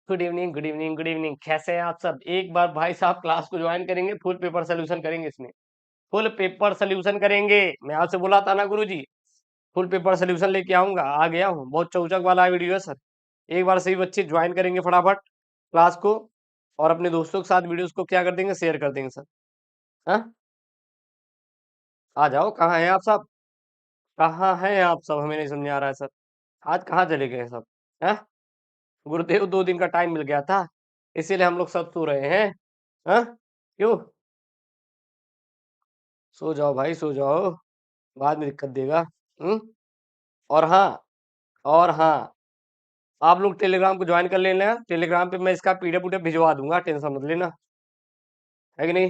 Good evening, good evening, good evening. कैसे हैं आप सब? एक बार भाई साहब क्लास को ज्वाइन करेंगे, फुल पेपर सोल्यूशन करेंगे। इसमें फुल पेपर सोल्यूशन करेंगे। मैं आपसे बोला था ना गुरुजी, फुल पेपर सोल्यूशन लेके आऊंगा। आ गया हूँ। बहुत चौचक वाला वीडियो है सर। एक बार सभी बच्चे ज्वाइन करेंगे फटाफट क्लास को, और अपने दोस्तों के साथ वीडियोस को क्या कर देंगे, शेयर कर देंगे सर। हाँ, आ जाओ। कहाँ हैं आप सब? कहाँ हैं आप सब? हमें नहीं समझ आ रहा है सर। आज कहाँ चले गए सब? हाँ, गुरुदेव 2 दिन का टाइम मिल गया था, इसीलिए हम लोग सब सो रहे हैं। हाँ, क्यों? सो जाओ भाई, सो जाओ। बाद में दिक्कत देगा। हम्म। और हाँ, और हाँ, आप लोग टेलीग्राम को ज्वाइन कर लेना। टेलीग्राम पे मैं इसका पीडीएफ उडीएफ भिजवा दूंगा, टेंशन मत लेना। है कि नहीं?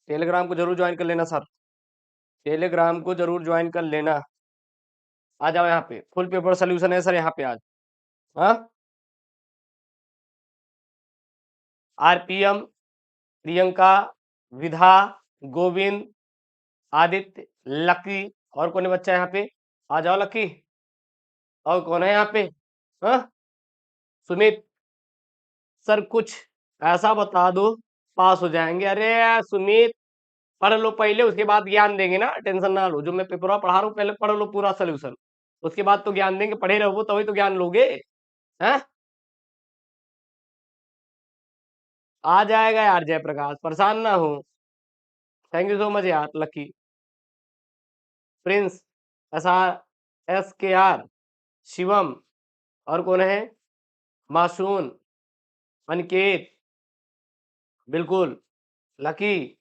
टेलीग्राम को जरूर ज्वाइन कर लेना सर। टेलीग्राम को जरूर ज्वाइन कर लेना। आ जाओ यहाँ पे, फुल पेपर सोल्यूशन है सर यहाँ पे आज। हाँ, आरपीएम, प्रियंका, विधा, गोविंद, आदित्य, लकी। और कौन है बच्चा यहाँ पे? आ जाओ लकी। और कौन है यहाँ पे? हाँ, सुमित। सर कुछ ऐसा बता दो पास हो जाएंगे। अरे यार सुमित, पढ़ लो पहले, उसके बाद ज्ञान देंगे ना। टेंशन ना लो, जो मैं पेपर पढ़ा रहा हूँ पहले पढ़ लो पूरा सोल्यूशन, उसके बाद तो ज्ञान देंगे। पढ़े रहो तभी तो ज्ञान लोगे। हैं? आ जाएगा यार जयप्रकाश, परेशान ना हो। थैंक यू सो मच यार lucky. Prince, S R, SKR, Shivam. और कौन है? मासून, अनिकेत, बिल्कुल, lucky.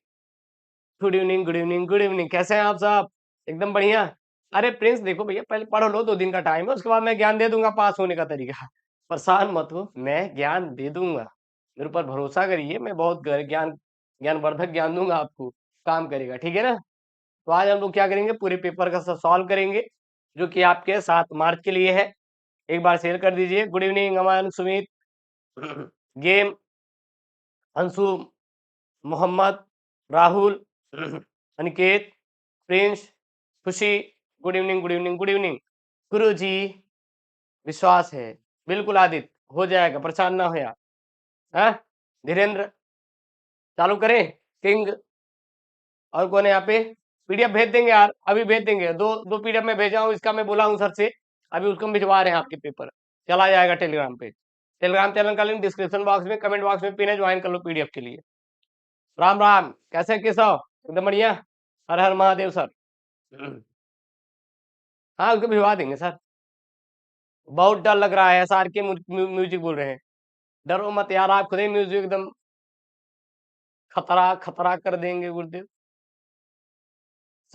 Good evening, good evening, good evening. कैसे हैं आप सब? एकदम बढ़िया। अरे प्रिंस देखो भैया, पहले पढ़ लो, 2 दिन का टाइम है, उसके बाद मैं ज्ञान दे दूंगा पास होने का तरीका। परेशान मत हो, मैं ज्ञान दे दूंगा। मेरे ऊपर भरोसा करिए, मैं बहुत ज्ञान ज्ञानवर्धक ज्ञान दूंगा आपको। काम करेगा, ठीक है ना? तो आज हम लोग क्या करेंगे, पूरे पेपर का सॉल्व करेंगे, जो कि आपके 7 मार्च के लिए है। एक बार शेयर कर दीजिए। गुड इवनिंग अमान, सुमित, गेम, अंशु, मोहम्मद, राहुल, अनिकेत, प्रिंस, खुशी। Good evening, good evening, good evening. गुरु जी, विश्वास है। बिल्कुल आदित्य, हो जाएगा, परेशान ना हो यार। हाँ, धीरेन्द्र, चालू करें? किंग। और कौन है यहाँ पे? पीडीएफ भेज देंगे यार, अभी भेज देंगे। दो दो पीडीएफ में भेजा हूँ, इसका मैं बोला हूँ सर से, अभी उसको हम भिजवा रहे हैं आपके पेपर। चला जाएगा टेलीग्राम पे। टेलीग्राम चैनल का लिंक डिस्क्रिप्शन बॉक्स में, कमेंट बॉक्स में पिन है, ज्वाइन कर लो पीडीएफ के लिए। राम राम, कैसे केशव? एकदम बढ़िया। हर हर महादेव सर। हाँ, उसको भिजवा देंगे सर। बहुत डर लग रहा है, SR के म्यूजिक बोल रहे हैं। डरो मत यार, आप खुद ही म्यूजिक एकदम खतरा खतरा कर देंगे गुरुदेव।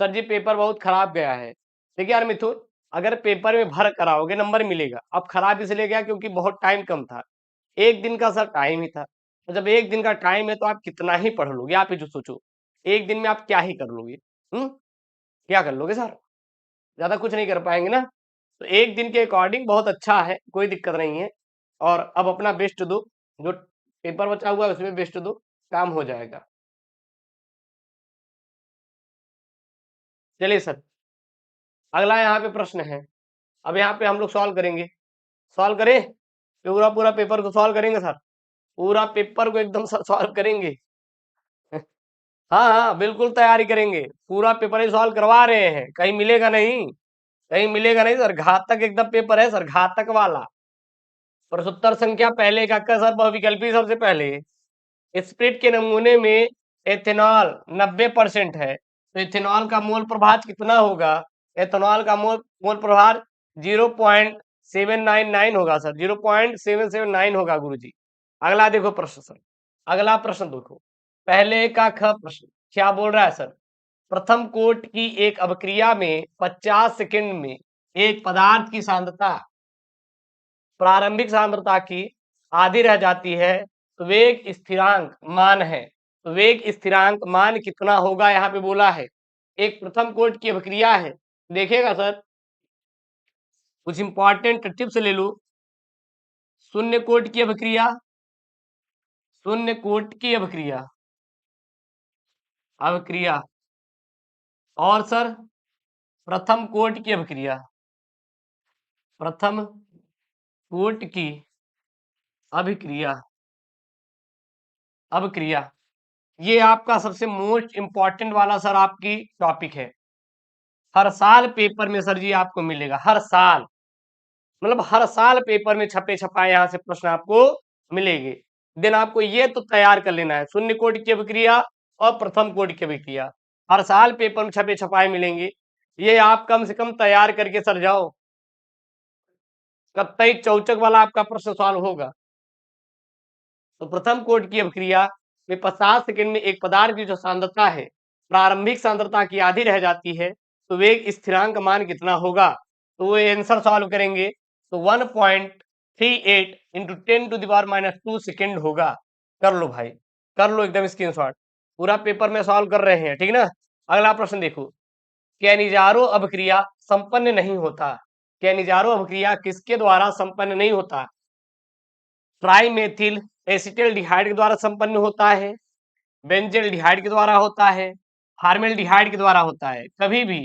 सर जी पेपर बहुत खराब गया है। देखिए यार मिथुन, अगर पेपर में भर कराओगे नंबर मिलेगा। अब खराब इसलिए गया क्योंकि बहुत टाइम कम था। 1 दिन का सर टाइम ही था। तो जब 1 दिन का टाइम है तो आप कितना ही पढ़ लोगे? आप ही जो सोचो, 1 दिन में आप क्या ही कर लोगे? हम्म। क्या कर लोगे सर? ज्यादा कुछ नहीं कर पाएंगे ना। तो 1 दिन के अकॉर्डिंग बहुत अच्छा है, कोई दिक्कत नहीं है। और अब अपना बेस्ट दो, जो पेपर बचा हुआ है उसमें बेस्ट दो, काम हो जाएगा। चलिए सर, अगला यहाँ पे प्रश्न है। अब यहाँ पे हम लोग सॉल्व करेंगे। सॉल्व करें? पूरा पूरा पेपर को सॉल्व करेंगे सर। पूरा पेपर को एकदम सॉल्व करेंगे। हाँ हाँ, बिल्कुल तैयारी करेंगे। पूरा पेपर ही सॉल्व करवा रहे हैं, कहीं मिलेगा नहीं। कहीं मिलेगा नहीं सर, घातक एकदम पेपर है सर, घातक वाला। प्रश्नोत्तर संख्या पहले का सर, बहुविकल्पी सबसे पहले। स्प्रिट के नमूने में एथेनॉल 90% है, तो इथेनॉल का मोल प्रभार कितना होगा? एथेनॉल का मोल मोल प्रभार 0.799 होगा सर, 0.779 होगा गुरुजी। अगला देखो प्रश्न सर, अगला प्रश्न देखो। पहले का ख प्रश्न क्या बोल रहा है सर? प्रथम कोट की एक अभिक्रिया में 50 सेकंड में एक पदार्थ की सांद्रता प्रारंभिक सांद्रता की आधी रह जाती है, तो वेग स्थिरांक मान है। तो वेग स्थिरांक मान कितना होगा यहाँ पे बोला है। एक प्रथम कोट की अभिक्रिया है, देखिएगा सर, कुछ इंपॉर्टेंट टिप्स ले लो। शून्य कोट की अभिक्रिया, शून्य कोट की अभिक्रिया, अभिक्रिया। और सर प्रथम कोट की अभिक्रिया, प्रथम कोट की अभिक्रिया, अभिक्रिया, ये आपका सबसे मोस्ट इंपॉर्टेंट वाला सर आपकी टॉपिक है। हर साल पेपर में सर जी आपको मिलेगा, हर साल, मतलब हर साल पेपर में छपे छपाए यहाँ से प्रश्न आपको मिलेंगे। देन आपको ये तो तैयार कर लेना है, शून्य कोटि की अभिक्रिया और प्रथम कोटि की अभिक्रिया हर साल पेपर में छपे छपाए मिलेंगे। ये आप कम से कम तैयार करके सर जाओ, कतई चौचक वाला आपका प्रश्न सॉल्व होगा। तो प्रथम कोटि की अभिक्रिया में 50 सेकंड में एक पदार्थ की जो सांद्रता है प्रारंभिक सांद्रता की आधी रह जाती है, तो वेग स्थिरांक मान कितना होगा? तो वो आंसर सॉल्व करेंगे तो 1.38 इंटू 10⁻² सेकेंड होगा। कर लो भाई, कर लो एकदम स्क्रीनशॉट, पूरा पेपर में सॉल्व कर रहे हैं, ठीक ना। अगला प्रश्न देखो, कैनिजारो अभिक्रिया संपन्न नहीं होता। कैनिजारो अभिक्रिया किसके द्वारा संपन्न नहीं होता? ट्राइमेथिल एसिटल्डिहाइड के द्वारा संपन्न होता है, बेंजल्डिहाइड के द्वारा होता है, फॉर्मेल्डिहाइड के द्वारा होता है। कभी भी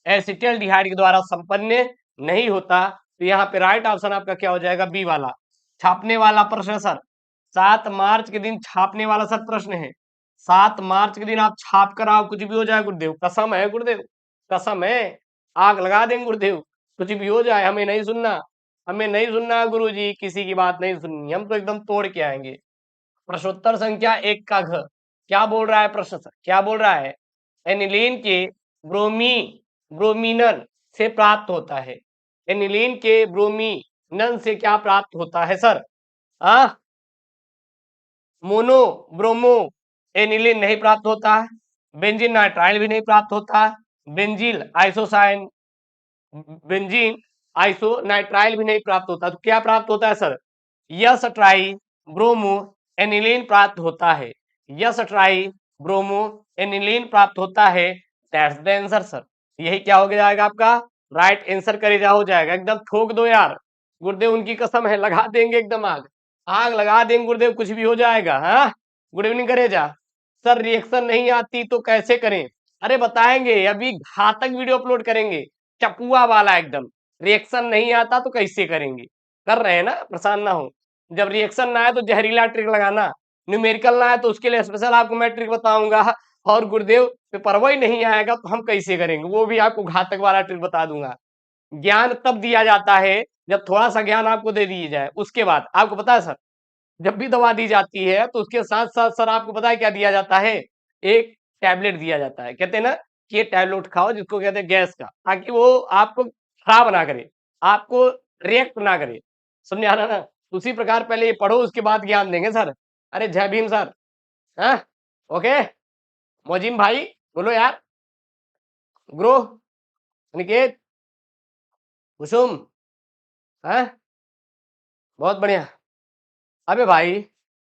एसिटल्डिहाइड के द्वारा संपन्न नहीं होता। तो यहाँ पे राइट ऑप्शन आपका क्या हो जाएगा? बी वाला। छापने वाला प्रश्न सर, 7 मार्च के दिन छापने वाला सर प्रश्न है। 7 मार्च के दिन आप छाप कर आओ, कुछ भी हो जाए गुरुदेव, कसम है गुरुदेव, कसम है, आग लगा देंगे गुरुदेव, कुछ भी हो जाए, हमें नहीं सुनना, हमें नहीं सुनना गुरुजी, किसी की बात नहीं सुननी, हम तो एकदम तोड़ के आएंगे। प्रश्नोत्तर संख्या 1 का घ क्या बोल रहा है प्रश्न सर? क्या बोल रहा है? एनिलीन के ब्रोमीनन से प्राप्त होता है। एनिलीन के ब्रोमीनन से क्या प्राप्त होता है सर? मोनो ब्रोमो एनिलीन नहीं प्राप्त होता है, बेंजीन नाइट्राइल भी नहीं प्राप्त होता है, बेंजील आइसोसाइन बेंजीन आइसोनाइट्राइल भी नहीं प्राप्त होता। तो क्या प्राप्त होता है sir? Yes try bromo aniline प्राप्त होता है, यस ट्राई ब्रोमो एनिलीन प्राप्त होता है। That's the answer sir. यही क्या हो जाएगा आपका राइट आंसर करेजा हो जाएगा। एकदम ठोक दो यार गुरुदेव, उनकी कसम है, लगा देंगे एकदम आग, आग लगा देंगे गुरुदेव, कुछ भी हो जाएगा। हाँ, गुड इवनिंग करेजा। सर रिएक्शन नहीं आती तो कैसे करें? अरे बताएंगे, अभी घातक वीडियो अपलोड करेंगे, चपुआ वाला एकदम। रिएक्शन नहीं आता तो कैसे करेंगे? कर रहे हैं ना, परेशान ना हो। जब रिएक्शन ना आए तो जहरीला ट्रिक लगाना, न्यूमेरिकल ना आए तो उसके लिए स्पेशल आपको मैं ट्रिक बताऊंगा। और गुरुदेव पेपर ही नहीं आएगा तो हम कैसे करेंगे? वो भी आपको घातक वाला ट्रिक बता दूंगा। ज्ञान तब दिया जाता है जब थोड़ा सा ज्ञान आपको दे दिया जाए, उसके बाद आपको पता है सर, जब भी दवा दी जाती है तो उसके साथ साथ सर आपको पता है क्या दिया जाता है? एक टैबलेट दिया जाता है, कहते हैं ना कि ये टैबलेट खाओ, जिसको कहते हैं गैस का, ताकि वो आपको खराब ना करे, आपको रिएक्ट ना करे। समझ आ रहा ना? उसी प्रकार पहले ये पढ़ो, उसके बाद ज्ञान देंगे सर। अरे जय भीम सर। हाँ, ओके, मोजिम भाई बोलो यार, ग्रो, अनिकेत, कुसुम, हाँ, बहुत बढ़िया। अबे भाई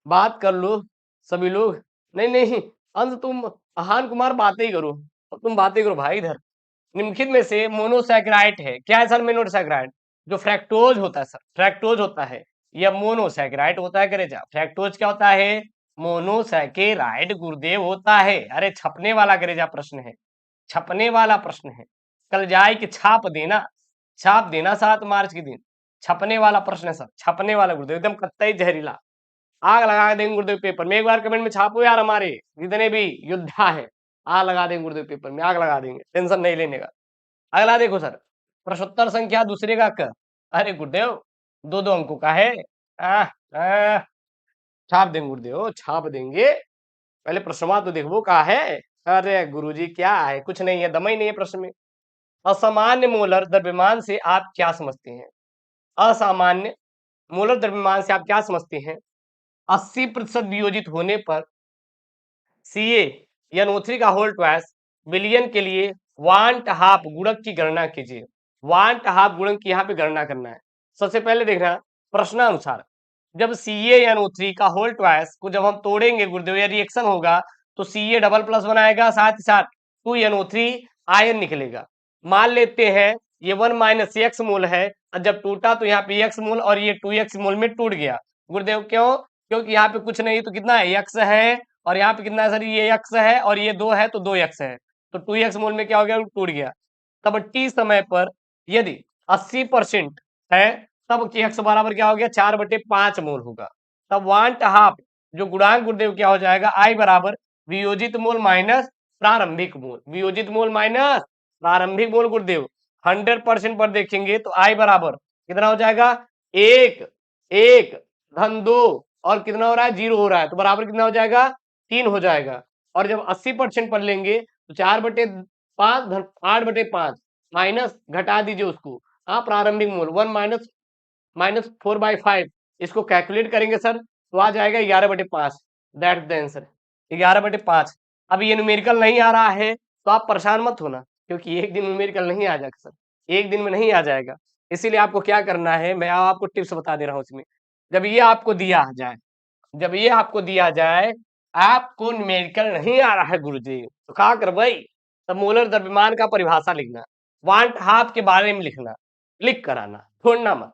बात कर लो सभी लोग। नहीं नहीं, अंत तुम आहान कुमार बातें ही करो, और तुम बातें करो भाई इधर। निम्नलिखित में से मोनोसैकेराइड है, क्या है सर? मोनोसैकेराइड जो फ्रैक्टोज होता है सर, फ्रैक्टोज होता है, यह मोनोसैकेराइड होता है। करे जा, फ्रैक्टोज क्या होता है? मोनोसैकेराइड गुरुदेव होता है। अरे छपने वाला करे जा प्रश्न है, छपने वाला प्रश्न है, कल जाए कि छाप देना, छाप देना 7 मार्च के दिन, छपने वाला प्रश्न है सर, छपने वाला गुरुदेव, एकदम कत्तई जहरीला, आग लगा देंगे गुरुदेव पेपर में। एक बार कमेंट में छापो यार, हमारे जितने भी योद्धा है, आग लगा देंगे गुरुदेव पेपर में, आग लगा देंगे, टेंशन नहीं लेने का। अगला देखो सर, प्रश्नोत्तर संख्या दूसरे का क। अरे गुरुदेव 2-2 अंकों का है। आ, आ, छाप देंगे गुरुदेव, छाप देंगे, पहले प्रश्नवा तो देखो कहा है। अरे गुरुजी क्या है, कुछ नहीं है, दम ही नहीं है प्रश्न में। असामान्य मोलर द्रव्यमान से आप क्या समझते हैं? असामान्य मोलर द्रव्यमान से आप क्या समझते हैं? 80% वियोजित होने पर सीए या NO3 का होल ट्वाइस बिलियन के लिए वांट हाफ गुणक की गणना कीजिए। वांट हाफ गुणक की यहाँ पे गणना करना है। सबसे पहले देखना प्रश्नानुसार, जब सीए या NO3 का होल ट्वाइस को जब हम तोड़ेंगे गुरुदेव या रिएक्शन होगा तो सीए डबल प्लस बनाएगा, साथ ही साथ 2NO3 आयन निकलेगा। मान लेते हैं ये 1 - x मोल है, और जब टूटा तो यहाँ पे x मोल और ये 2x मोल में टूट गया। गुरुदेव क्यों? क्योंकि यहाँ पे कुछ नहीं तो कितना है, x है, और यहाँ पे कितना है सर? ये x है, और ये 2 है तो 2x है, तो 2x मोल में क्या हो गया? टूट गया। तब t समय पर यदि 80% है तब x बराबर क्या हो गया 4/5 मोल होगा। तब 1/2 जो गुणांक गुरुदेव क्या हो जाएगा I बराबर वियोजित मोल माइनस प्रारंभिक मोल, वियोजित मोल माइनस प्रारंभिक मोल गुरुदेव 100% पर देखेंगे तो I बराबर कितना हो जाएगा 1 1 धन 2 और कितना हो रहा है 0 हो रहा है तो बराबर कितना हो जाएगा 3 हो जाएगा। और जब 80% पर लेंगे तो 4/5 धन 8/5 माइनस घटा दीजिए उसको, हाँ प्रारंभिक मोल 1 माइनस माइनस 4/5 इसको कैलकुलेट करेंगे सर तो आ जाएगा 11/5। That the answer 11/5। अब ये न्यूमेरिकल नहीं आ रहा है तो आप परेशान मत होना, क्योंकि एक दिन न्यूमेरिकल नहीं आ जाएगा सर, एक दिन में नहीं आ जाएगा। इसीलिए आपको क्या करना है, मैं आपको टिप्स बता दे रहा हूँ इसमें। जब ये आपको दिया जाए, जब ये आपको दिया जाए आपको न्यूमेरिकल नहीं आ रहा है गुरुजी, तो क्या कर भाई, तब मोलर द्रव्यमान का परिभाषा लिखना, 1/2 के बारे में लिखना, लिख कर आना, छोड़ना मत,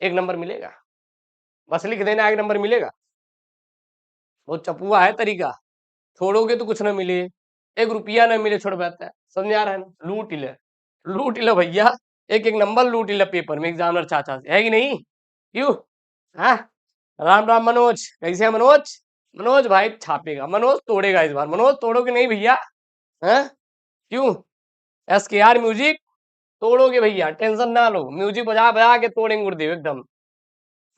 1 नंबर मिलेगा। बस लिख देना 1 नंबर मिलेगा। बहुत चपुआ है तरीका, छोड़ोगे तो कुछ ना मिले, 1 रुपया ना मिले छोड़ बैठता है, समझ आ रहा है ना? लूट ले भैया, एक एक नंबर लूट ले पेपर में एग्जामिनर चाचा से, है कि नहीं? क्यों? हाँ, राम राम मनोज, कैसे है मनोज? मनोज भाई छापेगा, मनोज तोड़ेगा इस बार, मनोज तोड़ोगे नहीं भैया? हैं? क्यों? SKR म्यूजिक तोड़ोगे भैया, टेंशन ना लो, म्यूजिक बजा बजा के तोड़ेंगे गुरुदेव एकदम।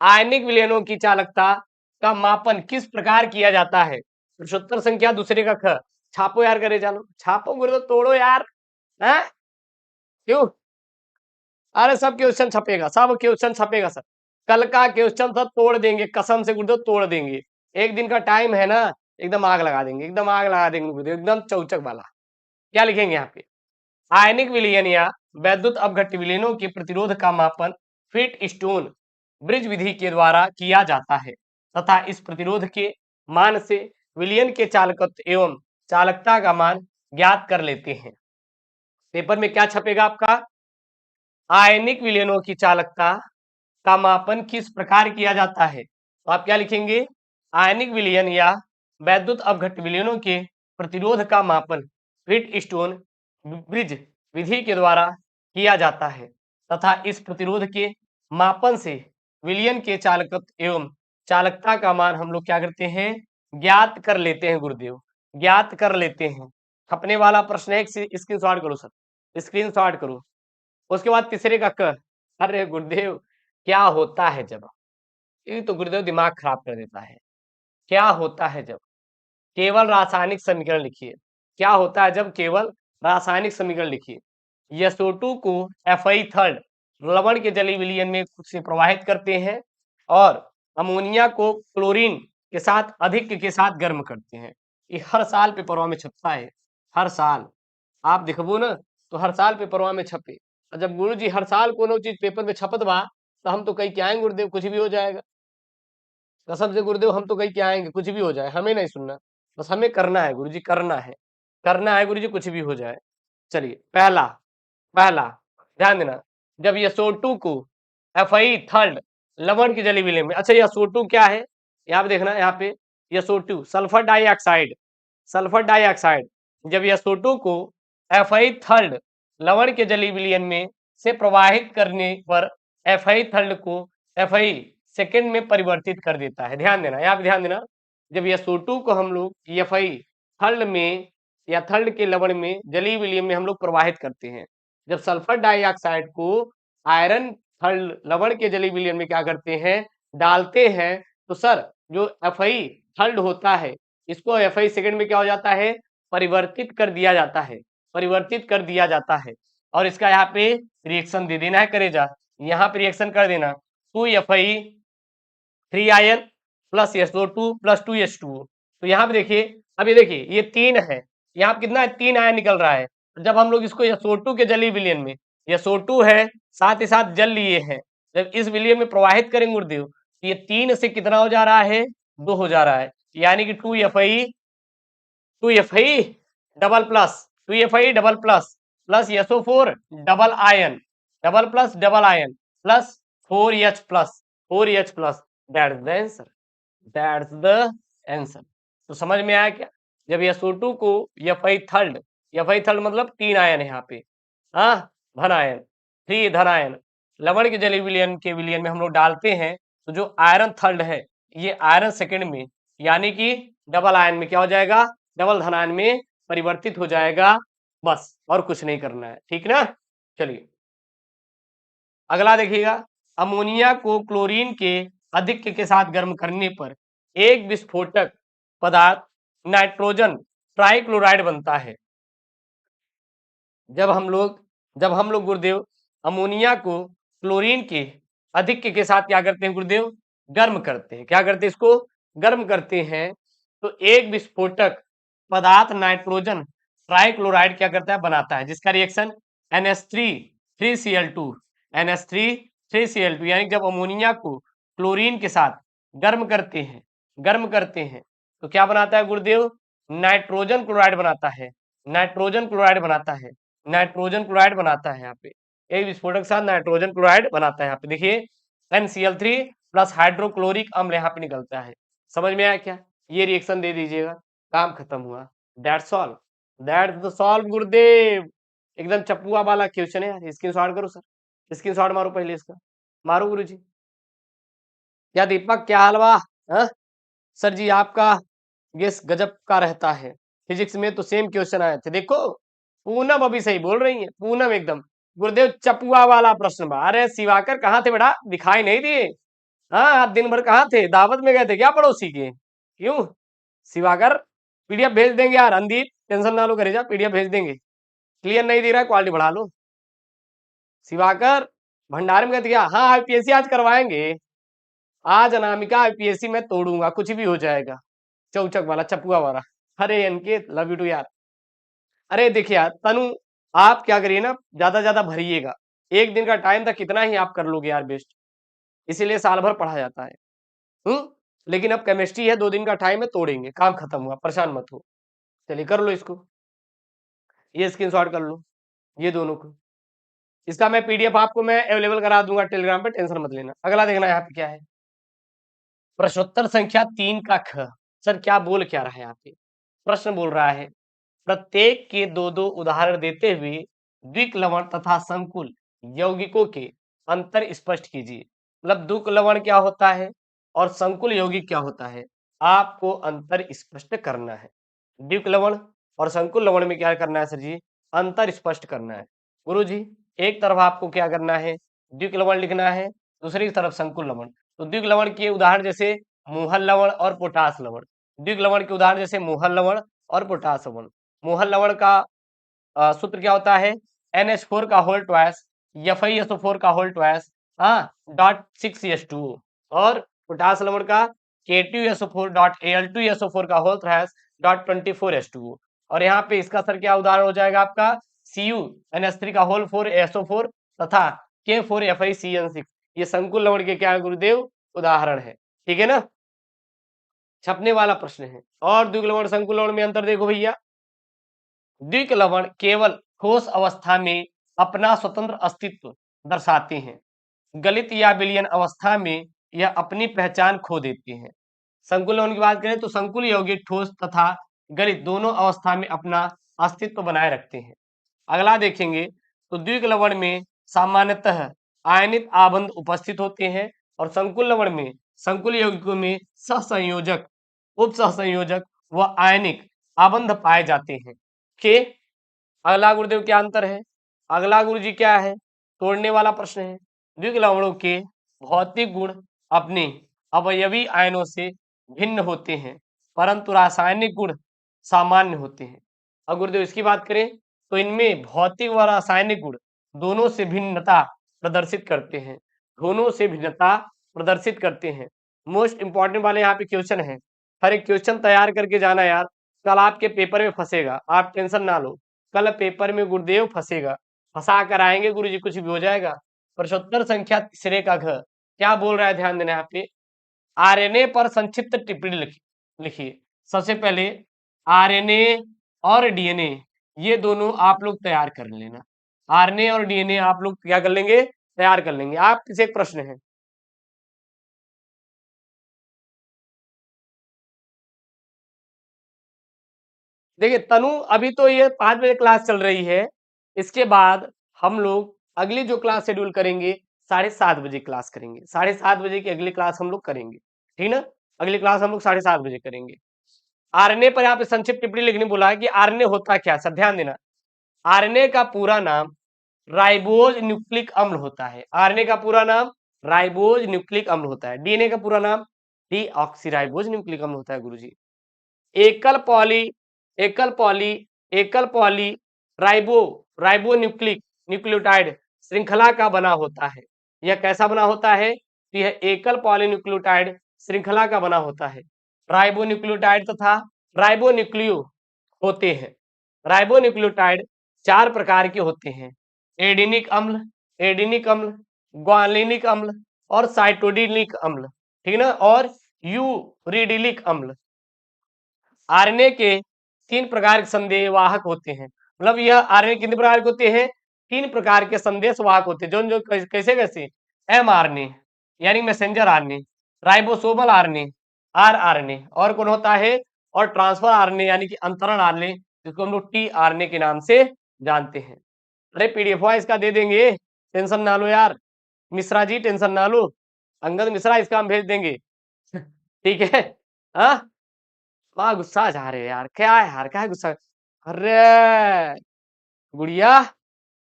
आयनिक विलयनों की चालकता का मापन किस प्रकार किया जाता है? प्रश्नोत्तर संख्या दूसरे का ख। छापो यार, करे चलो छापो गुरुदेव, तोड़ो यार, हैं? क्यों? अरे सब क्वेश्चन छपेगा, सब क्वेश्चन छपेगा सर, कल का क्वेश्चन सब तोड़ देंगे, कसम से गुरुदेव तोड़ देंगे। एक दिन का टाइम है ना, एकदम आग लगा देंगे, एकदम आग लगा देंगे गुरुदेव, एकदम चौचक वाला। क्या लिखेंगे यहाँ पे? आयनिक विलयन या वैद्युत अपघट्य विलयनों के प्रतिरोध का मापन फिट स्टोन ब्रिज विधि के द्वारा किया जाता है तथा इस प्रतिरोध के मान से विलयन के चालकत्व एवं चालकता का मान ज्ञात कर लेते हैं। पेपर में क्या छपेगा आपका? आयनिक विलयनों की चालकता का मापन किस प्रकार किया जाता है, तो आप क्या लिखेंगे? आयनिक विलयन या वैद्युत अपघट्य विलयनों के प्रतिरोध का मापन फिट स्टोन ब्रिज विधि के द्वारा किया जाता है तथा इस प्रतिरोध के मापन से विलयन के चालकत्व एवं चालकता का मान हम लोग क्या करते हैं? ज्ञात कर लेते हैं गुरुदेव, ज्ञात कर लेते हैं। छपने वाला प्रश्न है, स्क्रीनशॉट करो सर, स्क्रीनशॉट करो। उसके बाद तीसरे का क। अरे गुरुदेव क्या होता है जब, ये तो गुरुदेव दिमाग खराब कर देता है। क्या होता है जब केवल रासायनिक समीकरण लिखिए, क्या होता है जब केवल रासायनिक समीकरण लिखिए। SO2 को Fi थर्ड लवण के जलीय विलयन में से प्रवाहित करते हैं और अमोनिया को क्लोरीन के साथ अधिक के साथ गर्म करते हैं। ये हर साल पेपरों में छपता है, हर साल आप देखबो ना तो हर साल पेपरवा में छपे। और जब गुरु जी हर साल कोनो चीज पेपर में छपत बा तो हम तो कहीं के आएंगे गुरुदेव, कुछ भी हो जाएगा, कसम से गुरुदेव हम तो कहीं के आएंगे, कुछ भी हो जाए, हमें नहीं सुनना, बस हमें करना है गुरु जी, करना है, करना है गुरु जी, कुछ भी हो जाए। चलिए पहला पहला ध्यान देना, जब SO2 को Fi थर्ड लवण के जलीय विलयन में, अच्छा SO2 क्या है यहाँ पे देखना, यहाँ पे SO2 sulphur dioxide, sulphur dioxide, जब SO2 को Fi थर्ड लवण के जलीय विलयन में से प्रवाहित करने पर Fi थर्ड को Fi सेकेंड में परिवर्तित कर देता है। ध्यान देना, यहाँ पे ध्यान देना, जब SO2 को हम लोग Fi थर्ड में या थर्ड के लवण में जलीय विलयन में हम लोग प्रवाहित करते हैं, जब सल्फर डाइऑक्साइड को आयरन थर्ड लवण के जलीय विलयन में क्या करते हैं, डालते हैं, तो सर जो Fi थर्ड होता है इसको Fi सेकेंड में क्या हो जाता है, परिवर्तित कर दिया जाता है, परिवर्तित कर दिया जाता है। और इसका यहाँ पे रिएक्शन दे देना है, करेजा यहाँ पे रिएक्शन कर देना, 2Fi 3 ion plus SO2 plus 2H2O। तो यहाँ पे देखिए, अभी देखिए ये 3 है, यहाँ पे कितना है, 3 आयन निकल रहा है। जब हम लोग इसको SO2 के जलीय विलयन में, SO2 है साथ ही साथ जल लिए हैं, जब इस विलयन में प्रवाहित करेंगे गुरुदेव, ये 3 से कितना हो जा रहा है, 2 हो जा रहा है, यानी कि 2Fi double plus 2Fi double plus plus SO4 double ion, double plus double ion plus 4H plus 4H plus, that's the answer, that's the answer. तो समझ में आया क्या? जब SO2 को Fi थर्ड मतलब 3 आयन है यहाँ पे, हाँ धन आयन, 3 धन आयन लवण के जलीय विलयन के विलयन में हम लोग डालते हैं तो जो आयरन थर्ड है ये आयरन सेकंड में यानी कि डबल आयन में क्या हो जाएगा, डबल धनायन में परिवर्तित हो जाएगा, बस और कुछ नहीं करना है, ठीक ना। चलिए अगला देखिएगा, अमोनिया को क्लोरीन के अधिक के साथ गर्म करने पर एक विस्फोटक पदार्थ नाइट्रोजन ट्राइक्लोराइड बनता है। जब हम लोग गुरुदेव अमोनिया को क्लोरीन के अधिक के साथ क्या करते हैं गुरुदेव, गर्म करते हैं, क्या करते हैं इसको गर्म करते हैं, तो एक विस्फोटक पदार्थ नाइट्रोजन ट्राइक्लोराइड क्या करता है, बनाता है, जिसका reaction NH3 3Cl2 NH3 3Cl2 यानी जब अमोनिया को क्लोरीन के साथ गर्म करते हैं तो क्या बनाता है गुरुदेव, नाइट्रोजन क्लोराइड बनाता है, नाइट्रोजन क्लोराइड बनाता है, नाइट्रोजन क्लोराइड बनाता है। यहाँ पे एक विस्फोटक के साथ नाइट्रोजन क्लोराइड बनाता है। यहाँ पे देखिए NCl3 प्लस हाइड्रोक्लोरिक अम्ल यहाँ पे निकलता है। समझ में आया क्या, ये रिएक्शन दे दीजिएगा, काम खत्म हुआ, that's all, that's the solve गुरुदेव। एकदम चपुआ वाला क्वेश्चन है यार, स्क्रीनशॉट करो सर, स्क्रीनशॉट मारो पहले इसका, मारो गुरुजी। क्या दीपक क्या हाल बा, हाँ? सर जी आपका गेस गजब का रहता है, फिजिक्स में तो सेम क्वेश्चन आए थे, देखो पूनम अभी सही बोल रही है, पूनम एकदम गुरुदेव चपुआ वाला प्रश्न बा। अरे शिवाकर कहाँ थे बेटा, दिखाई नहीं दिए, हाँ आप दिन भर कहाँ थे, दावत में गए थे क्या पड़ोसी के, क्यों शिवाकर, पीडीएफ भेज देंगे यार, अंदीप टेंशन ना लो, करे जा पीडीएफ भेज देंगे, क्लियर नहीं दे रहा है क्वालिटी बढ़ा लो। शिवाकर भंडार में गए थे क्या, हाँ आईपीएससी आज करवाएंगे, आज अनामिका आईपीएससी में तोड़ूंगा, कुछ भी हो जाएगा, चौचक वाला चपुआ वाला। अरे अंकित लव यू टू यार। अरे देखिए यार तनु, आप क्या करिए ना, ज्यादा ज्यादा भरिएगा, एक दिन का टाइम था, कितना ही आप कर लोगे यार बेस्ट, इसीलिए साल भर पढ़ा जाता है। लेकिन अब केमिस्ट्री है, 2 दिन का टाइम है, तोड़ेंगे, काम खत्म हुआ, परेशान मत हो। चलिए कर लो इसको, ये स्क्रीनशॉट कर लो, ये दोनों को, इसका मैं पीडीएफ आपको मैं अवेलेबल करा दूंगा टेलीग्राम पे, टेंशन मत लेना। अगला देखना यहाँ पे क्या है, प्रश्नोत्तर संख्या 3 का ख। सर क्या बोल क्या रहा है यहाँ पे, प्रश्न बोल रहा है प्रत्येक के दो दो उदाहरण देते हुए द्विक लवण तथा संकुल यौगिकों के अंतर स्पष्ट कीजिए। मतलब द्विक लवण क्या होता है और संकुल यौगिक क्या होता है, आपको अंतर स्पष्ट करना है। द्विक लवण और संकुल लवण में क्या करना है सर जी, अंतर स्पष्ट करना है। गुरु जी एक तरफ आपको क्या करना है, द्विक लवण लिखना है, दूसरी तरफ संकुल लवण। तो द्विक लवण के उदाहरण जैसे मोहन लवण और पोटास लवण, द्विक लवण के उदाहरण जैसे मोहन लवण और पोटास लवण। मोहन लवण का सूत्र क्या होता है, NH4 का होल ट्वाइस FeSO4 का होल ट्वाइस डॉट 6H2O, और पोटास लवण का K2SO4 डॉट Al2SO4 का होल ट्वाइस डॉट 24H2O। और यहाँ पे इसका सर क्या उदाहरण हो जाएगा आपका CuNH3 का होल 4SO4 तथा K4FeCN6, ये संकुल लवण के क्या है गुरुदेव, उदाहरण है, ठीक है ना, छपने वाला प्रश्न है। और द्विक लवण संकुल लवण में अंतर देखो भैया, द्विक लवण केवल ठोस अवस्था में अपना स्वतंत्र अस्तित्व दर्शाते हैं, गलित या विलयन अवस्था में यह अपनी पहचान खो देते हैं। संकुल लवण की बात करें तो संकुल यौगिक ठोस तथा गलित दोनों अवस्था में अपना अस्तित्व बनाए रखते हैं। अगला देखेंगे तो द्विक लवण में सामान्यतः आयनित आबंध उपस्थित होते हैं और संकुल लवण में संकुल यौगिकों में सहसंयोजक, उप सहसंयोजक व आयनिक आबंध पाए जाते हैं। के अगला गुरुदेव क्या अंतर है, अगला गुरु जी क्या है, तोड़ने वाला प्रश्न है। द्विक लवणों के भौतिक गुण अपने अवयवी आयनों से भिन्न होते हैं परंतु रासायनिक गुण सामान्य होते हैं। अब गुरुदेव इसकी बात करें तो इनमें भौतिक व रासायनिक गुण दोनों से भिन्नता प्रदर्शित करते हैं, दोनों से भिन्नता प्रदर्शित करते हैं। मोस्ट इंपॉर्टेंट वाले यहाँ पे क्वेश्चन है, हर एक क्वेश्चन तैयार करके जाना यार, कल आपके पेपर में फंसेगा, आप टेंशन ना लो, कल पेपर में गुरुदेव फंसेगा, फंसा कर आएंगे गुरुजी, कुछ भी हो जाएगा। प्रश्नोत्तर संख्या तीसरे का घ क्या बोल रहा है, ध्यान देना यहाँ पे, आरएनए पर संक्षिप्त टिप्पणी लिखिए। सबसे पहले आरएनए और डीएनए ये दोनों आप लोग तैयार कर लेना, आरएनए और डीएनए आप लोग क्या कर लेंगे, तैयार कर लेंगे। आप किसे एक प्रश्न है, देखिए तनु अभी तो ये 5 बजे क्लास चल रही है, इसके बाद हम लोग अगली जो क्लास शेड्यूल करेंगे 7:30 बजे क्लास करेंगे। 7:30 बजे की अगली क्लास हम लोग करेंगे, ठीक ना। अगली क्लास हम लोग 7:30 बजे करेंगे। आरएनए पर यहाँ पे संक्षिप्त टिप्पणी लिखनी बोला है कि आरएनए होता क्या, सब ध्यान देना। आरएनए का पूरा नाम राइबोज न्यूक्लिक अम्ल होता है। आरएनए का पूरा नाम राइबोज न्यूक्लिक अम्ल होता है। डीएनए का पूरा नाम डीऑक्सीराइबोज न्यूक्लिक अम्ल होता है गुरुजी। एकल पॉली एकल पॉली एकल पॉली राइबो राइबो न्यूक्लियोटाइड श्रृंखला का बना होता है। यह कैसा बना होता है? तो यह एकल पॉलीन्यूक्लियोटाइड श्रृंखला का बना होता है। राइबो न्यूक्लियोटाइड तथा राइबो न्यूक्लियो होते हैं। राइबो न्यूक्लियोटाइड 4 प्रकार के होते हैं: एडिनिक अम्ल, ग्वानिलिक अम्ल और साइटोडिनिक अम्ल, ठीक ना, और यूरिडिलिक अम्ल। आरएनए के 3 प्रकार के संदेशवाहक होते हैं। मतलब यह आरएनए कितने प्रकार के होते हैं? 3 प्रकार के संदेशवाहक होते हैं। जो जो कैसे कैसे? एमआरएनए यानी messenger RNA, ribosomal RNA, rRNA, और कौन होता है? और ट्रांसफर आरएनए यानी कि अंतरण आरएनए, जिसको हम लोग टीआरएनए के नाम से जानते हैं। अरे पीडीएफ इसका दे देंगे, टेंशन ना लो यार। मिश्रा जी टेंशन ना लो, अंगद मिश्रा इसका हम भेज देंगे। ठीक है। हाँ, वाह गुस्सा जा रहे यार, क्या है यार, क्या है गुस्सा? अरे गुड़िया,